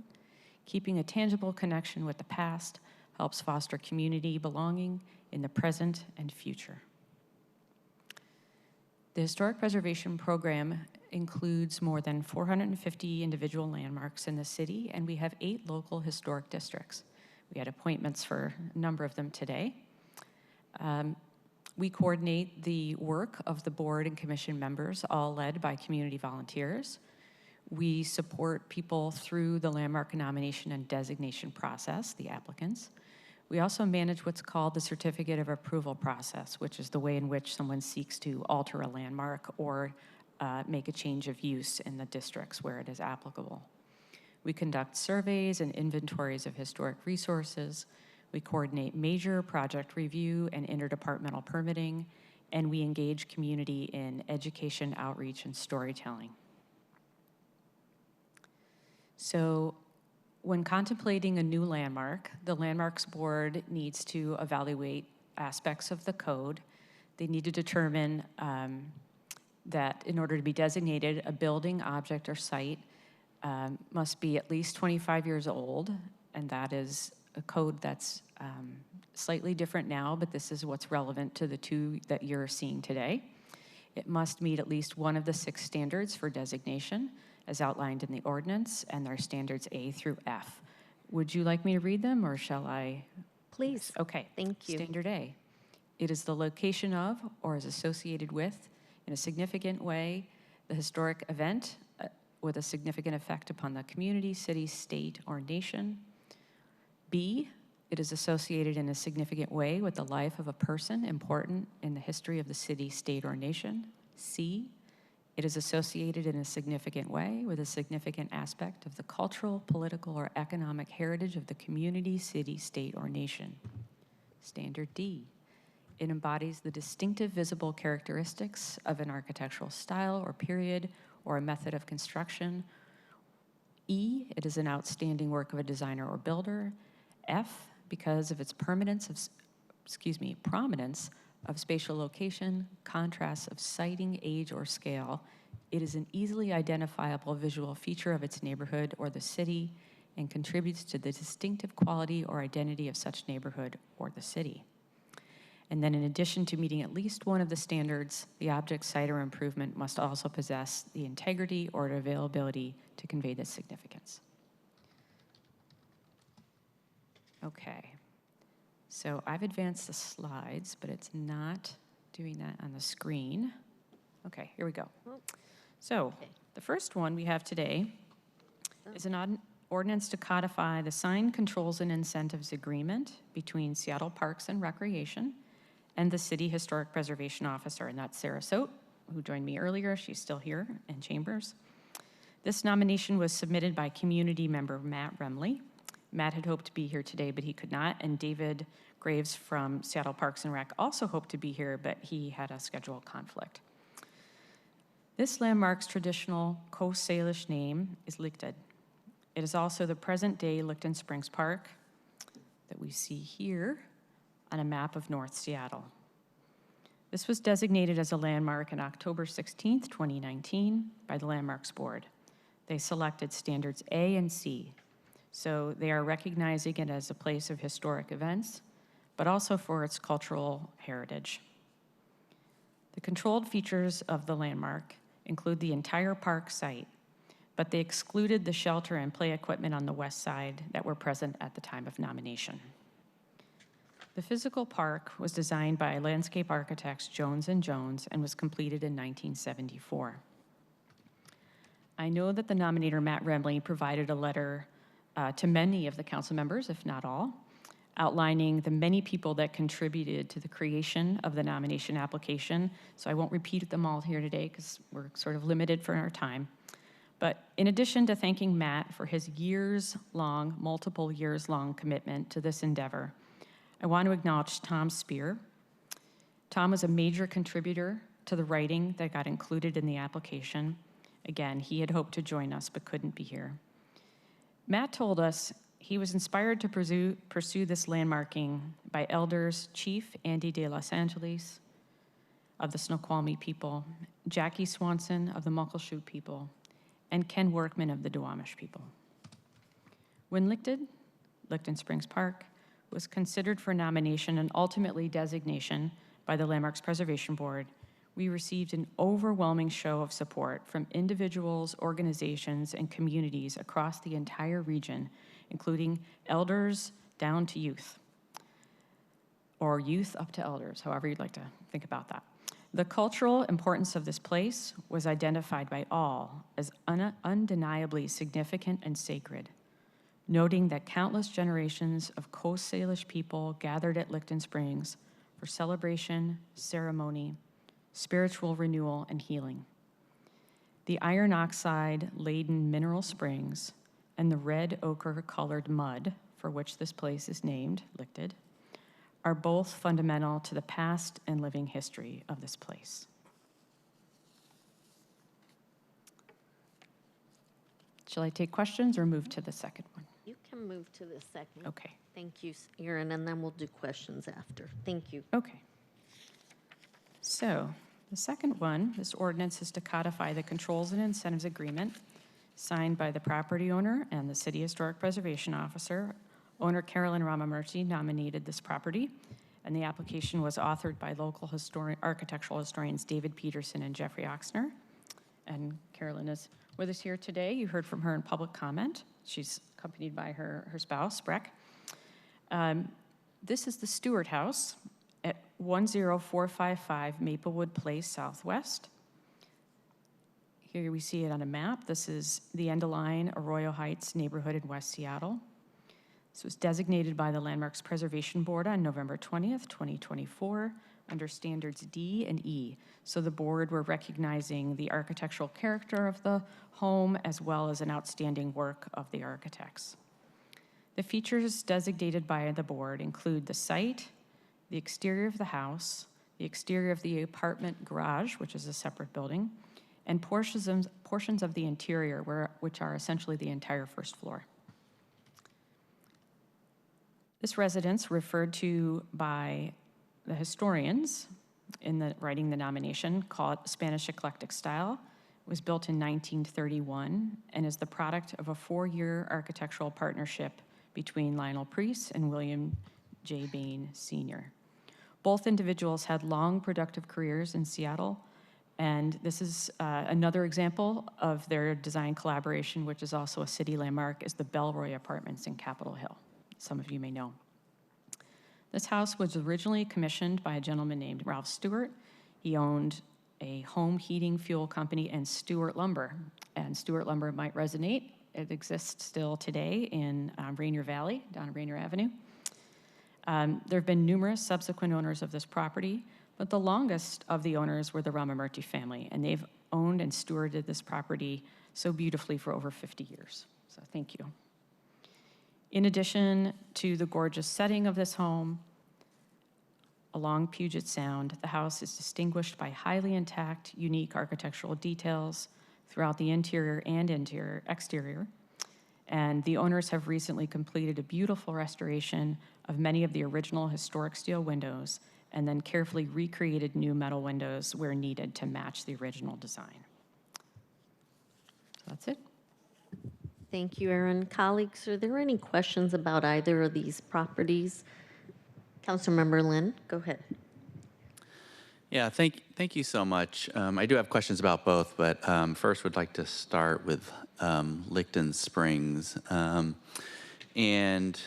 Speaker 8: Keeping a tangible connection with the past helps foster community belonging in the present and future. The Historic Preservation Program includes more than 450 individual landmarks in the city, and we have 8 local historic districts. We had appointments for a number of them today. We coordinate the work of the board and commission members, all led by community volunteers. We support people through the landmark nomination and designation process, the applicants. We also manage what's called the certificate of approval process, which is the way in which someone seeks to alter a landmark or make a change of use in the districts where it is applicable. We conduct surveys and inventories of historic resources. We coordinate major project review and interdepartmental permitting, and we engage community in education, outreach, and storytelling. So when contemplating a new landmark, the Landmarks Board needs to evaluate aspects of the code. They need to determine that in order to be designated, a building, object, or site must be at least 25 years old, and that is a code that's slightly different now, but this is what's relevant to the 2 that you're seeing today. It must meet at least one of the 6 standards for designation as outlined in the ordinance, and they're standards A through F. Would you like me to read them, or shall I?
Speaker 1: Please.
Speaker 8: Okay.
Speaker 1: Thank you.
Speaker 8: Standard A. It is the location of or is associated with, in a significant way, the historic event with a significant effect upon the community, city, state, or nation. B, it is associated in a significant way with the life of a person important in the history of the city, state, or nation. C, it is associated in a significant way with a significant aspect of the cultural, political, or economic heritage of the community, city, state, or nation. Standard D, it embodies the distinctive visible characteristics of an architectural style or period or a method of construction. E, it is an outstanding work of a designer or builder. F, because of its prominence of spatial location, contrasts of siting, age, or scale, it is an easily identifiable visual feature of its neighborhood or the city and contributes to the distinctive quality or identity of such neighborhood or the city. And then in addition to meeting at least one of the standards, the object, site, or improvement must also possess the integrity or availability to convey this significance. Okay, so I've advanced the slides, but it's not doing that on the screen. Okay, here we go. So the first one we have today is an ordinance to codify the sign controls and incentives agreement between Seattle Parks and Recreation and the City Historic Preservation Officer, and that's Sarah Sote, who joined me earlier. She's still here in chambers. This nomination was submitted by community member Matt Remley. Matt had hoped to be here today, but he could not, and David Graves from Seattle Parks and Rec also hoped to be here, but he had a schedule conflict. This landmark's traditional Coast Salish name is Licton. It is also the present-day Licton Springs Park that we see here on a map of North Seattle. This was designated as a landmark on October 16th, 2019 by the Landmarks Board. They selected standards A and C. So they are recognizing it as a place of historic events, but also for its cultural heritage. The controlled features of the landmark include the entire park site, but they excluded the shelter and play equipment on the west side that were present at the time of nomination. The physical park was designed by landscape architects Jones & Jones and was completed in 1974. I know that the nominator, Matt Remley, provided a letter to many of the council members, if not all, outlining the many people that contributed to the creation of the nomination application. So I won't repeat them all here today because we're sort of limited for our time. But in addition to thanking Matt for his years-long, multiple years-long commitment to this endeavor, I want to acknowledge Tom Spear. Tom was a major contributor to the writing that got included in the application. Again, he had hoped to join us but couldn't be here. Matt told us he was inspired to pursue this landmarking by elders Chief Andy de Los Angeles of the Snoqualmie people, Jackie Swanson of the Muckleshoot people, and Ken Workman of the Duwamish people. When Licton Springs Park, was considered for nomination and ultimately designation by the Landmarks Preservation Board, we received an overwhelming show of support from individuals, organizations, and communities across the entire region, including elders down to youth, or youth up to elders, however you'd like to think about that. The cultural importance of this place was identified by all as undeniably significant and sacred, noting that countless generations of Coast Salish people gathered at Licton Springs for celebration, ceremony, spiritual renewal, and healing. The iron oxide-laden mineral springs and the red ochre-colored mud, for which this place is named, Licton, are both fundamental to the past and living history of this place. Shall I take questions or move to the second one?
Speaker 1: You can move to the second.
Speaker 8: Okay.
Speaker 1: Thank you, Erin, and then we'll do questions after. Thank you.
Speaker 8: Okay. So the second one, this ordinance is to codify the controls and incentives agreement signed by the property owner and the City Historic Preservation Officer. Owner Carolyn Ramamurti nominated this property, and the application was authored by local architectural historians David Peterson and Jeffrey Oxner. And Carolyn is with us here today. You heard from her in public comment. She's accompanied by her spouse, Breck. This is the Stewart House at 10455 Maplewood Place Southwest. Here we see it on a map. This is the Endaline Arroyo Heights neighborhood in West Seattle. This was designated by the Landmarks Preservation Board on November 20th, 2024, under standards D and E. So the board were recognizing the architectural character of the home as well as an outstanding work of the architects. The features designated by the board include the site, the exterior of the house, the exterior of the apartment garage, which is a separate building, and portions of the interior, which are essentially the entire first floor. This residence, referred to by the historians in writing the nomination, called Spanish Eclectic Style, was built in 1931 and is the product of a 4-year architectural partnership between Lionel Priest and William J. Bain Sr. Both individuals had long, productive careers in Seattle, and this is another example of their design collaboration, which is also a city landmark, is the Belroy Apartments in Capitol Hill. Some of you may know. This house was originally commissioned by a gentleman named Ralph Stewart. He owned a home heating fuel company and Stewart Lumber. And Stewart Lumber might resonate. It exists still today in Rainier Valley, down Rainier Avenue. There have been numerous subsequent owners of this property, but the longest of the owners were the Ramamurti family, and they've owned and stewarded this property so beautifully for over 50 years. So thank you. In addition to the gorgeous setting of this home, along Puget Sound, the house is distinguished by highly intact, unique architectural details throughout the interior and exterior. And the owners have recently completed a beautiful restoration of many of the original historic steel windows and then carefully recreated new metal windows where needed to match the original design. So that's it.
Speaker 1: Thank you, Erin. Colleagues, are there any questions about either of these properties? Councilmember Lynn, go ahead.
Speaker 15: Yeah, thank you so much. I do have questions about both, but first would like to start with Licton Springs. And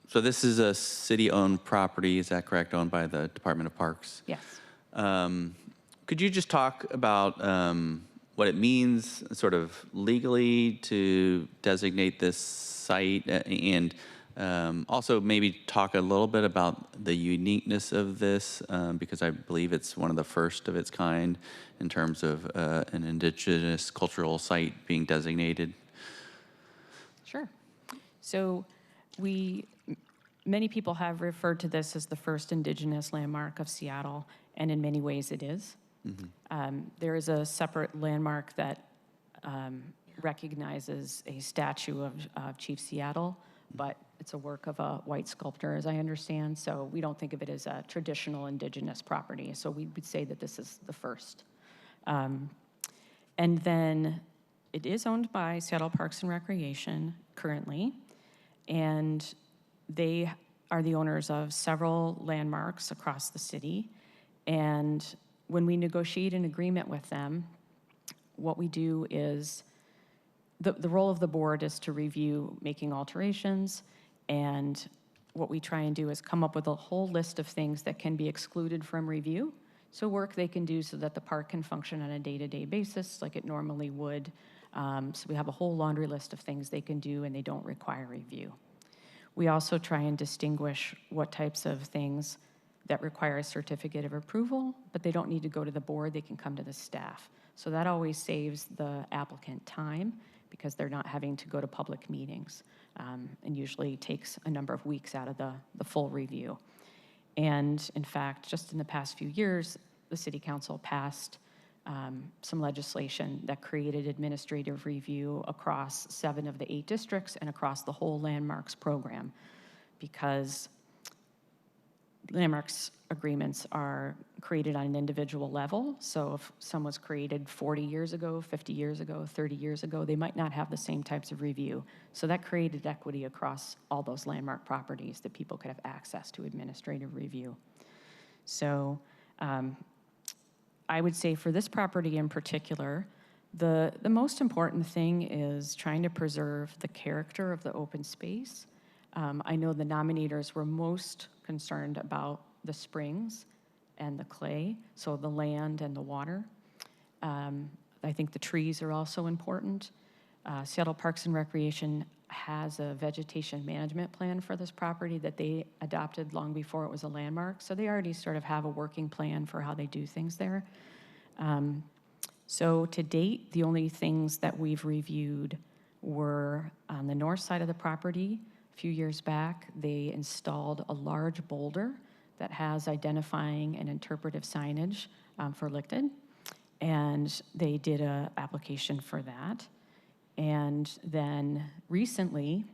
Speaker 15: so this is a city-owned property, is that correct, owned by the Department of Parks?
Speaker 8: Yes.
Speaker 15: Could you just talk about what it means sort of legally to designate this site, and also maybe talk a little bit about the uniqueness of this, because I believe it's one of the first of its kind in terms of an indigenous cultural site being designated.
Speaker 8: Sure. So many people have referred to this as the first indigenous landmark of Seattle, and in many ways it is. There is a separate landmark that recognizes a statue of Chief Seattle, but it's a work of a white sculptor, as I understand, so we don't think of it as a traditional indigenous property, so we would say that this is the first. And then it is owned by Seattle Parks and Recreation currently, and they are the owners of several landmarks across the city. And when we negotiate an agreement with them, what we do is, the role of the board is to review making alterations, and what we try and do is come up with a whole list of things that can be excluded from review. So work they can do so that the park can function on a day-to-day basis like it normally would. So we have a whole laundry list of things they can do and they don't require review. We also try and distinguish what types of things that require a certificate of approval, but they don't need to go to the board, they can come to the staff. So that always saves the applicant time because they're not having to go to public meetings, and usually takes a number of weeks out of the full review. And in fact, just in the past few years, the City Council passed some legislation that created administrative review across 7 of the 8 districts and across the whole landmarks program, because landmarks agreements are created on an individual level. So if some was created 40 years ago, 50 years ago, 30 years ago, they might not have the same types of review. So that created equity across all those landmark properties that people could have access to administrative review. So I would say for this property in particular, the most important thing is trying to preserve the character of the open space. I know the nominators were most concerned about the springs and the clay, so the land and the water. I think the trees are also important. Seattle Parks and Recreation has a vegetation management plan for this property that they adopted long before it was a landmark, so they already sort of have a working plan for how they do things there. So to date, the only things that we've reviewed were on the north side of the property. A few years back, they installed a large boulder that has identifying and interpretive signage for Licton, and they did an application for that. And then recently,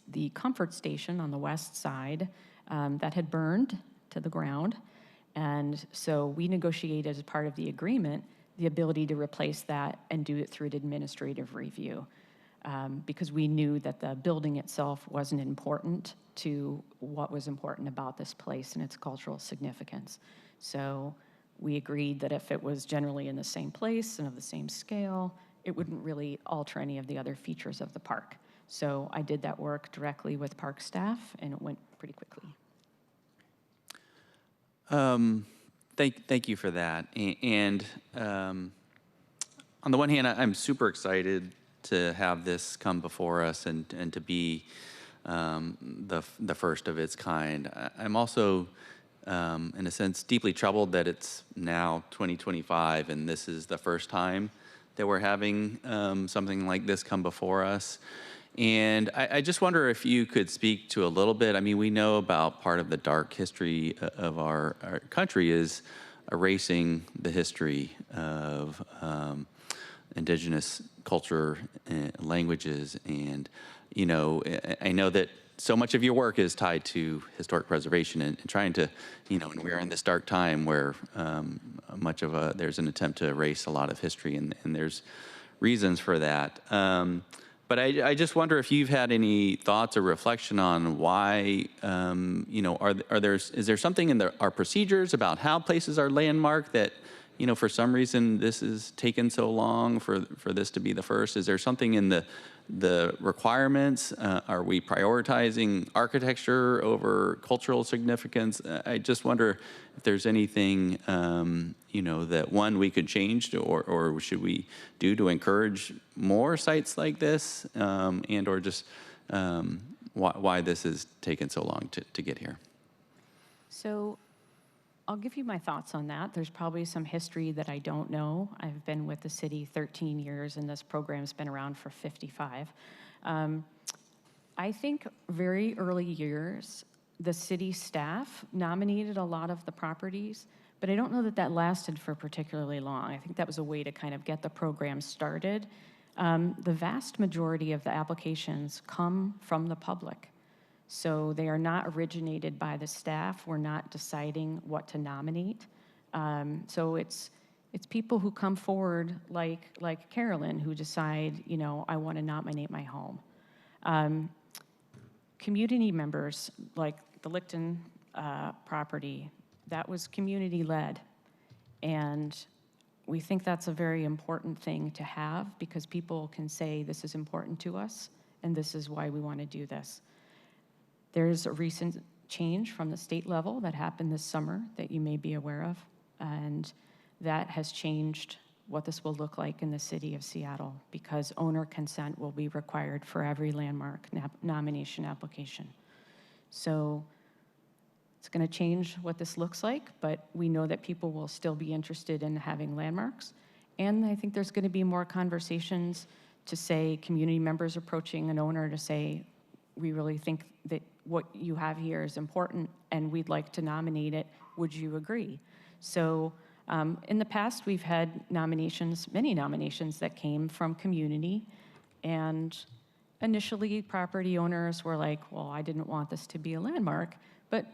Speaker 8: the comfort station on the west side that had burned to the ground, and so we negotiated as part of the agreement the ability to replace that and do it through an administrative review. Because we knew that the building itself wasn't important to what was important about this place and its cultural significance. So we agreed that if it was generally in the same place and of the same scale, it wouldn't really alter any of the other features of the park. So I did that work directly with park staff, and it went pretty quickly.
Speaker 15: Thank you for that. And on the one hand, I'm super excited to have this come before us and to be the first of its kind. I'm also, in a sense, deeply troubled that it's now 2025 and this is the first time that we're having something like this come before us. And I just wonder if you could speak to a little bit. I mean, we know about part of the dark history of our country is erasing the history of indigenous culture and languages. And, you know, I know that so much of your work is tied to historic preservation and trying to, you know, and we're in this dark time where there's an attempt to erase a lot of history, and there's reasons for that. But I just wonder if you've had any thoughts or reflection on why, you know, is there something in our procedures about how places are landmarked that for some reason this has taken so long for this to be the first? Is there something in the requirements? Are we prioritizing architecture over cultural significance? I just wonder if there's anything, that one, we could change or should we do to encourage more sites like this, and or just why this has taken so long to get here.
Speaker 8: So I'll give you my thoughts on that. There's probably some history that I don't know. I've been with the city 13 years, and this program's been around for 55. I think very early years, the city staff nominated a lot of the properties, but I don't know that that lasted for particularly long. I think that was a way to kind of get the program started. The vast majority of the applications come from the public. So they are not originated by the staff. We're not deciding what to nominate. So it's people who come forward like Carolyn who decide, I want to nominate my home. Community members, like the Licton property, that was community-led. And we think that's a very important thing to have because people can say, this is important to us, and this is why we want to do this. There's a recent change from the state level that happened this summer that you may be aware of, and that has changed what this will look like in the city of Seattle because owner consent will be required for every landmark nomination application. So it's going to change what this looks like, but we know that people will still be interested in having landmarks. And I think there's going to be more conversations to say community members approaching an owner to say, we really think that what you have here is important and we'd like to nominate it. Would you agree? So in the past, we've had many nominations that came from community. And initially, property owners were like, well, I didn't want this to be a landmark. But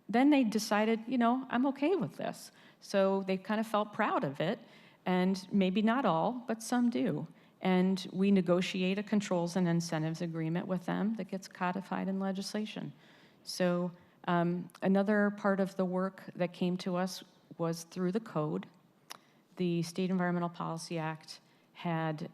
Speaker 8: then they decided, I'm okay with this. So they kind of felt proud of it. And maybe not all, but some do. And we negotiate a controls and incentives agreement with them that gets codified in legislation. So another part of the work that came to us was through the code. The State Environmental Policy Act had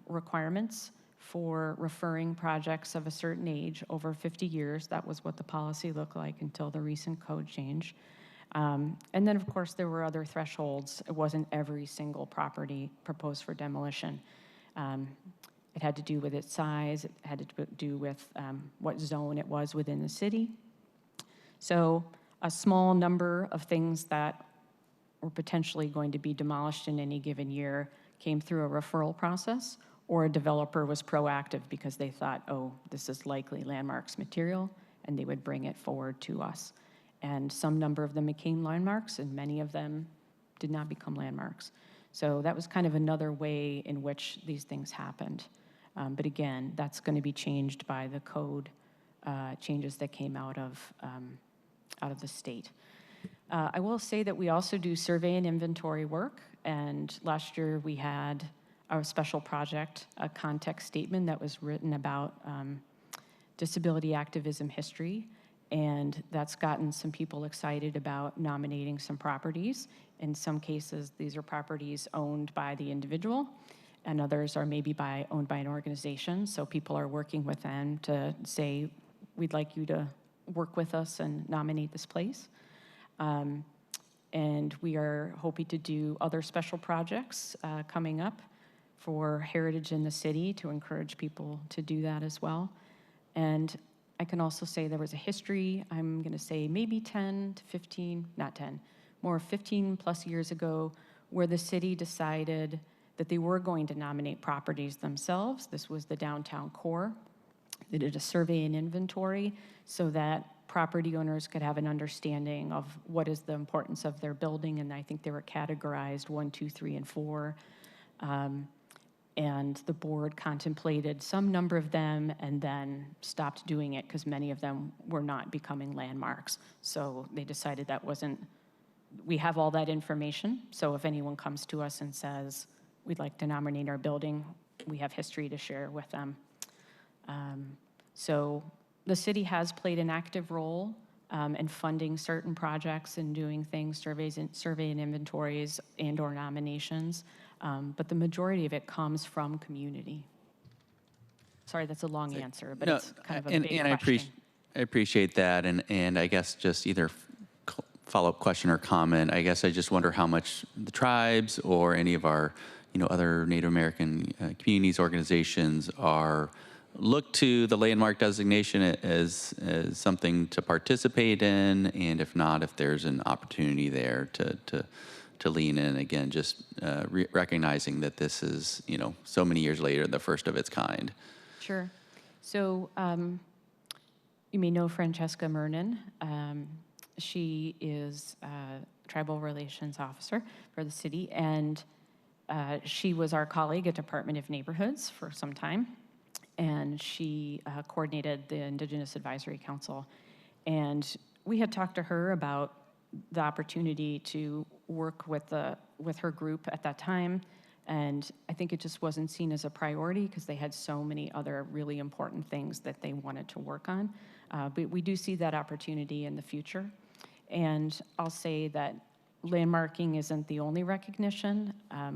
Speaker 8: requirements for referring projects of a certain age over 50 years. That was what the policy looked like until the recent code change. And then, of course, there were other thresholds. It wasn't every single property proposed for demolition. It had to do with its size. It had to do with what zone it was within the city. So a small number of things that were potentially going to be demolished in any given year came through a referral process, or a developer was proactive because they thought, oh, this is likely landmarks material, and they would bring it forward to us. And some number of them became landmarks, and many of them did not become landmarks. So that was kind of another way in which these things happened. But again, that's going to be changed by the code changes that came out of the state. I will say that we also do survey and inventory work, and last year we had a special project, a context statement that was written about disability activism history, and that's gotten some people excited about nominating some properties. In some cases, these are properties owned by the individual, and others are maybe owned by an organization, so people are working with them to say, we'd like you to work with us and nominate this place. And we are hoping to do other special projects coming up for heritage in the city to encourage people to do that as well. And I can also say there was a history, I'm going to say maybe 10 to 15, not 10, more 15 plus years ago, where the city decided that they were going to nominate properties themselves. This was the downtown core. They did a survey and inventory so that property owners could have an understanding of what is the importance of their building, and I think they were categorized 1, 2, 3, and 4. And the board contemplated some number of them and then stopped doing it because many of them were not becoming landmarks. So they decided that wasn't, we have all that information, so if anyone comes to us and says, we'd like to nominate our building, we have history to share with them. So the city has played an active role and funding certain projects and doing things, survey and inventories and/or nominations. But the majority of it comes from community. Sorry, that's a long answer, but it's kind of a big question.
Speaker 15: I appreciate that, and I guess just either follow-up question or comment. I guess I just wonder how much the tribes or any of our, other Native American communities, organizations are look to the landmark designation as something to participate in, and if not, if there's an opportunity there to lean in. Again, just recognizing that this is, so many years later, the first of its kind.
Speaker 8: Sure. So you may know Francesca Mernon. She is Tribal Relations Officer for the city, and she was our colleague at Department of Neighborhoods for some time, and she coordinated the Indigenous Advisory Council. And we had talked to her about the opportunity to work with her group at that time, and I think it just wasn't seen as a priority because they had so many other really important things that they wanted to work on. But we do see that opportunity in the future. And I'll say that landmarking isn't the only recognition.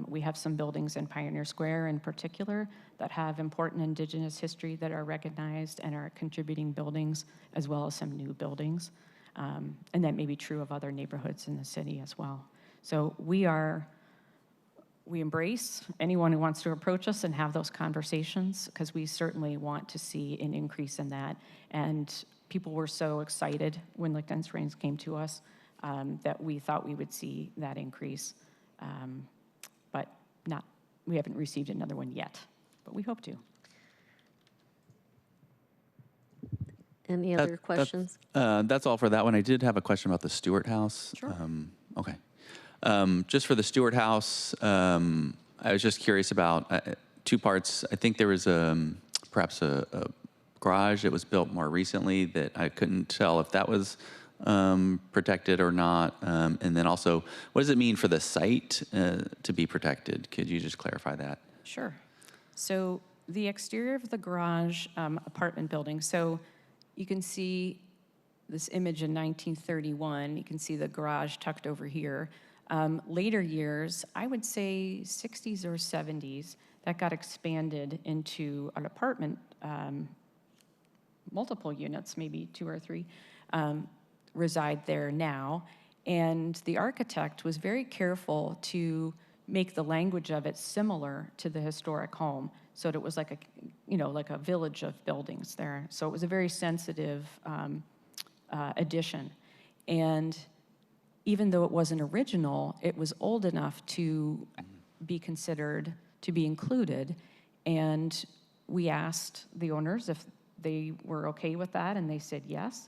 Speaker 8: We have some buildings in Pioneer Square in particular that have important Indigenous history that are recognized and are contributing buildings, as well as some new buildings. And that may be true of other neighborhoods in the city as well. So we embrace anyone who wants to approach us and have those conversations, because we certainly want to see an increase in that. And people were so excited when Licton Springs came to us that we thought we would see that increase. But we haven't received another one yet, but we hope to.
Speaker 1: Any other questions?
Speaker 15: That's all for that one. I did have a question about the Stewart House.
Speaker 8: Sure.
Speaker 15: Okay. Just for the Stewart House, I was just curious about two parts. I think there was perhaps a garage that was built more recently that I couldn't tell if that was protected or not. And then also, what does it mean for the site to be protected? Could you just clarify that?
Speaker 8: Sure. So the exterior of the garage apartment building, so you can see this image in 1931. You can see the garage tucked over here. Later years, I would say 60s or 70s, that got expanded into an apartment, multiple units, maybe 2 or 3, reside there now. And the architect was very careful to make the language of it similar to the historic home, so that it was like a village of buildings there. So it was a very sensitive addition. And even though it wasn't original, it was old enough to be considered to be included. And we asked the owners if they were okay with that, and they said yes.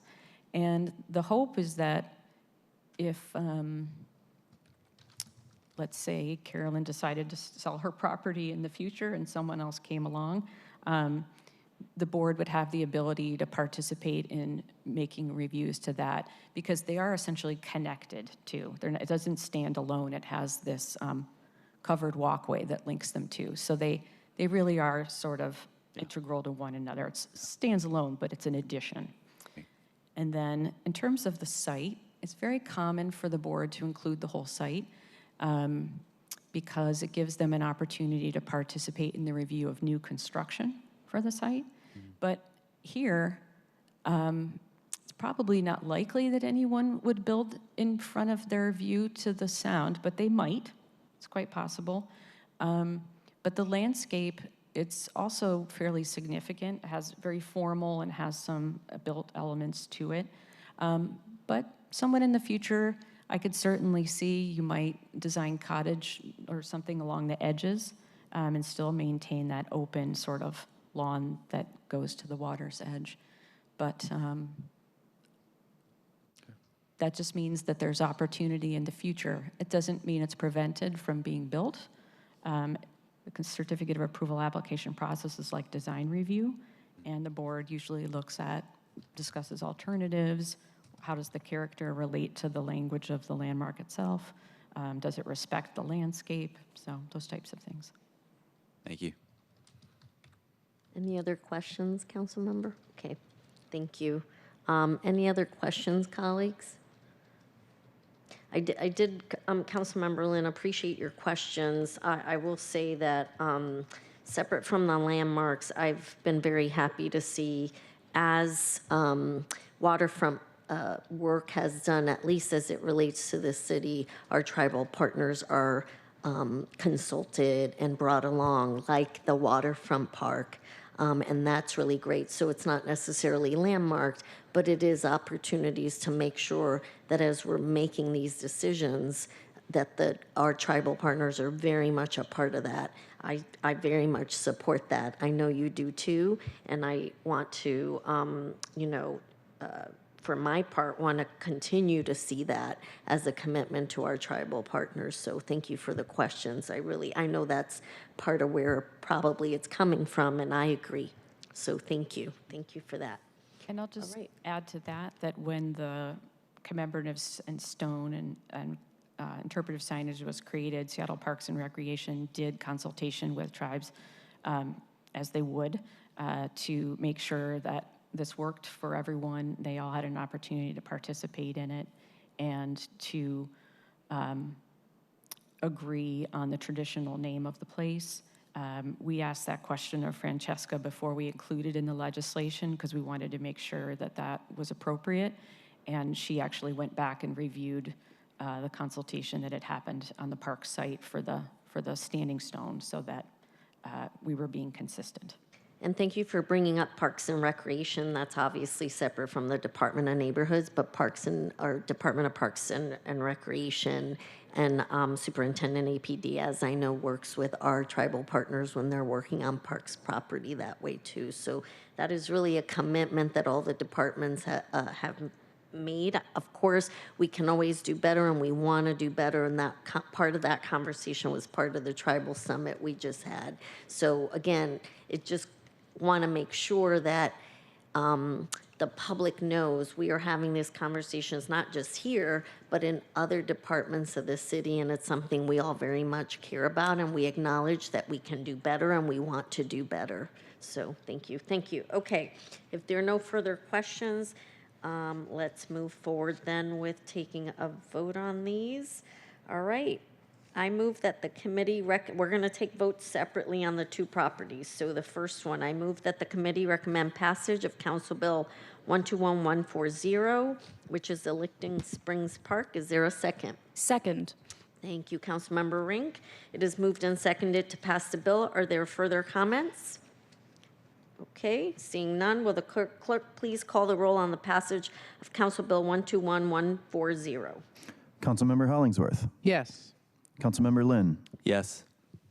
Speaker 8: And the hope is that if, let's say, Carolyn decided to sell her property in the future and someone else came along, the board would have the ability to participate in making reviews to that, because they are essentially connected to. It doesn't stand alone. It has this covered walkway that links them to. So they really are sort of integral to one another. It stands alone, but it's an addition. And then in terms of the site, it's very common for the board to include the whole site because it gives them an opportunity to participate in the review of new construction for the site. But here, it's probably not likely that anyone would build in front of their view to the sound, but they might. It's quite possible. But the landscape, it's also fairly significant. It has very formal and has some built elements to it. But someone in the future, I could certainly see you might design cottage or something along the edges and still maintain that open sort of lawn that goes to the water's edge. But that just means that there's opportunity in the future. It doesn't mean it's prevented from being built. The certificate of approval application process is like design review, and the board usually discusses alternatives. How does the character relate to the language of the landmark itself? Does it respect the landscape? So those types of things.
Speaker 15: Thank you.
Speaker 1: Any other questions, council member? Okay, thank you. Any other questions, colleagues? I did, Councilmember Lynn, appreciate your questions. I will say that separate from the landmarks, I've been very happy to see as waterfront work has done, at least as it relates to the city, our tribal partners are consulted and brought along, like the waterfront park. And that's really great. So it's not necessarily landmarked, but it is opportunities to make sure that as we're making these decisions, that our tribal partners are very much a part of that. I very much support that. I know you do too, and I want to, for my part, want to continue to see that as a commitment to our tribal partners. So thank you for the questions. I know that's part of where probably it's coming from, and I agree. So thank you. Thank you for that.
Speaker 8: And I'll just add to that, that when the commemorative and stone and interpretive signage was created, Seattle Parks and Recreation did consultation with tribes, as they would, to make sure that this worked for everyone. They all had an opportunity to participate in it and to agree on the traditional name of the place. We asked that question of Francesca before we included in the legislation because we wanted to make sure that that was appropriate. And she actually went back and reviewed the consultation that had happened on the park site for the standing stone so that we were being consistent.
Speaker 1: And thank you for bringing up Parks and Recreation. That's obviously separate from the Department of Neighborhoods, but Department of Parks and Recreation and Superintendent APD, as I know, works with our tribal partners when they're working on parks property that way too. So that is really a commitment that all the departments have made. Of course, we can always do better, and we want to do better, and that part of that conversation was part of the tribal summit we just had. So again, it just want to make sure that the public knows we are having these conversations not just here, but in other departments of the city, and it's something we all very much care about, and we acknowledge that we can do better, and we want to do better. So thank you. Thank you. Okay, if there are no further questions, let's move forward then with taking a vote on these. All right. I move that the committee, we're going to take votes separately on the two properties. So the first one, I move that the committee recommend passage of Council Bill 121140, which is the Licton Springs Park. Is there a second?
Speaker 11: Second.
Speaker 1: Thank you, Councilmember Rink. It is moved and seconded to pass the bill. Are there further comments? Okay, seeing none, will the clerk please call the roll on the passage of Council Bill 121140?
Speaker 2: Councilmember Hollingsworth.
Speaker 12: Yes.
Speaker 2: Councilmember Lynn.
Speaker 15: Yes.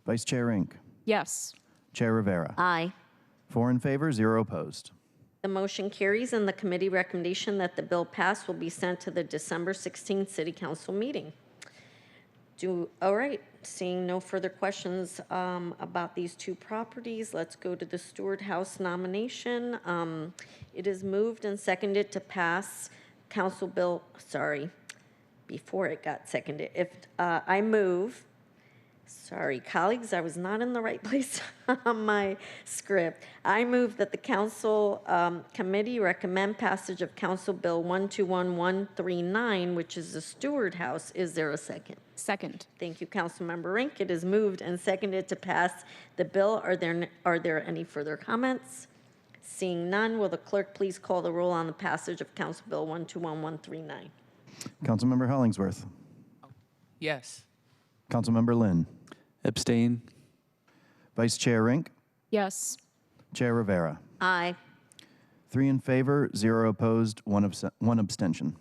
Speaker 2: Vice Chair Ink.
Speaker 11: Yes.
Speaker 2: Chair Rivera.
Speaker 1: Aye.
Speaker 2: 4 in favor, 0 opposed.
Speaker 1: The motion carries, and the committee recommendation that the bill pass will be sent to the December 16th City Council meeting. All right, seeing no further questions about these two properties, let's go to the Stewart House nomination. It is moved and seconded to pass Council Bill, before it got seconded. If I move, colleagues, I was not in the right place on my script. I move that the council committee recommend passage of Council Bill 121139, which is the Stewart House. Is there a second?
Speaker 11: Second.
Speaker 1: Thank you, Councilmember Rink. It is moved and seconded to pass the bill. Are there any further comments? Seeing none, will the clerk please call the roll on the passage of Council Bill 121139?
Speaker 2: Councilmember Hollingsworth.
Speaker 12: Yes.
Speaker 2: Councilmember Lynn.
Speaker 15: Abstain.
Speaker 2: Vice Chair Rink.
Speaker 11: Yes.
Speaker 2: Chair Rivera.
Speaker 1: Aye.
Speaker 2: 3 in favor, 0 opposed, 1 abstention.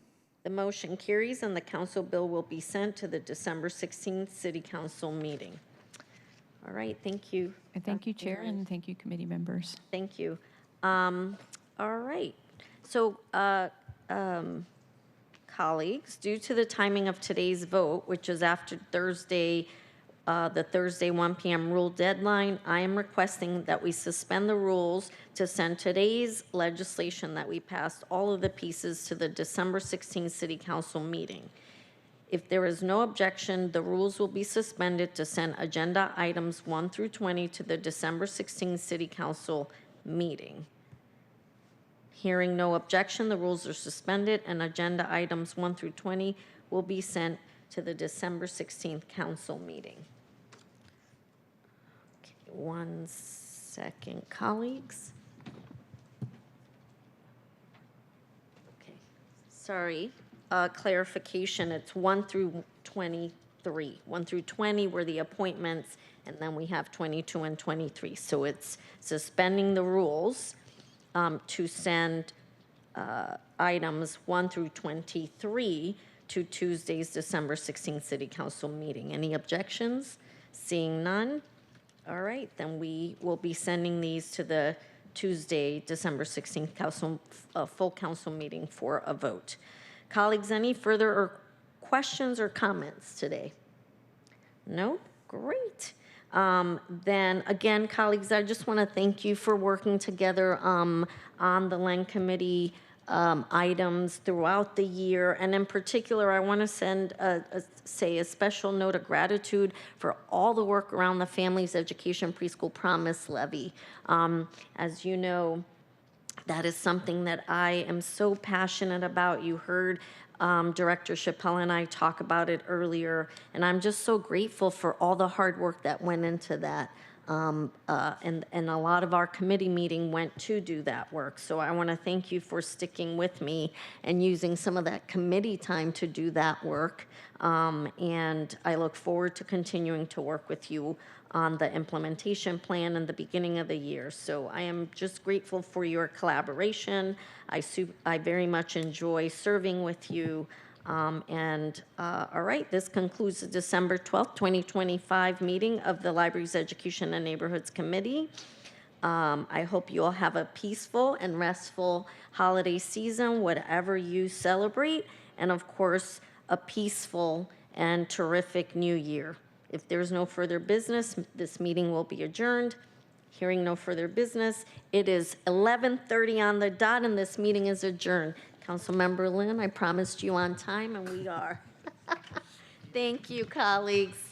Speaker 1: The motion carries, and the council bill will be sent to the December 16th City Council meeting. All right, thank you.
Speaker 8: And thank you, Chair, and thank you, committee members.
Speaker 1: Thank you. All right. So, colleagues, due to the timing of today's vote, which is after Thursday, the Thursday 1 p.m. rule deadline, I am requesting that we suspend the rules to send today's legislation that we passed, all of the pieces, to the December 16th City Council meeting. If there is no objection, the rules will be suspended to send agenda items 1 through 20 to the December 16th City Council meeting. Hearing no objection, the rules are suspended, and agenda items 1 through 20 will be sent to the December 16th council meeting. Okay, 1 second, colleagues. Okay, sorry, clarification, it's 1 through 23. 1 through 20 were the appointments, and then we have 22 and 23. So it's suspending the rules to send items 1 through 23 to Tuesday's December 16th City Council meeting. Any objections? Seeing none. All right, then we will be sending these to the Tuesday, December 16th full council meeting for a vote. Colleagues, any further questions or comments today? No? Great. Then again, colleagues, I just want to thank you for working together on the Land Committee items throughout the year. And in particular, I want to say a special note of gratitude for all the work around the Families Education Preschool Promise Levy. As you know, that is something that I am so passionate about. You heard Director Chappelle and I talk about it earlier, and I'm just so grateful for all the hard work that went into that. And a lot of our committee meeting went to do that work. So I want to thank you for sticking with me and using some of that committee time to do that work. And I look forward to continuing to work with you on the implementation plan in the beginning of the year. So I am just grateful for your collaboration. I very much enjoy serving with you. All right, this concludes the December 12th, 2025 meeting of the Libraries, Education, and Neighborhoods Committee. I hope you all have a peaceful and restful holiday season, whatever you celebrate, and of course, a peaceful and terrific new year. If there's no further business, this meeting will be adjourned. Hearing no further business, it is 11:30 on the dot, and this meeting is adjourned. Councilmember Lynn, I promised you on time, and we are. Thank you, colleagues.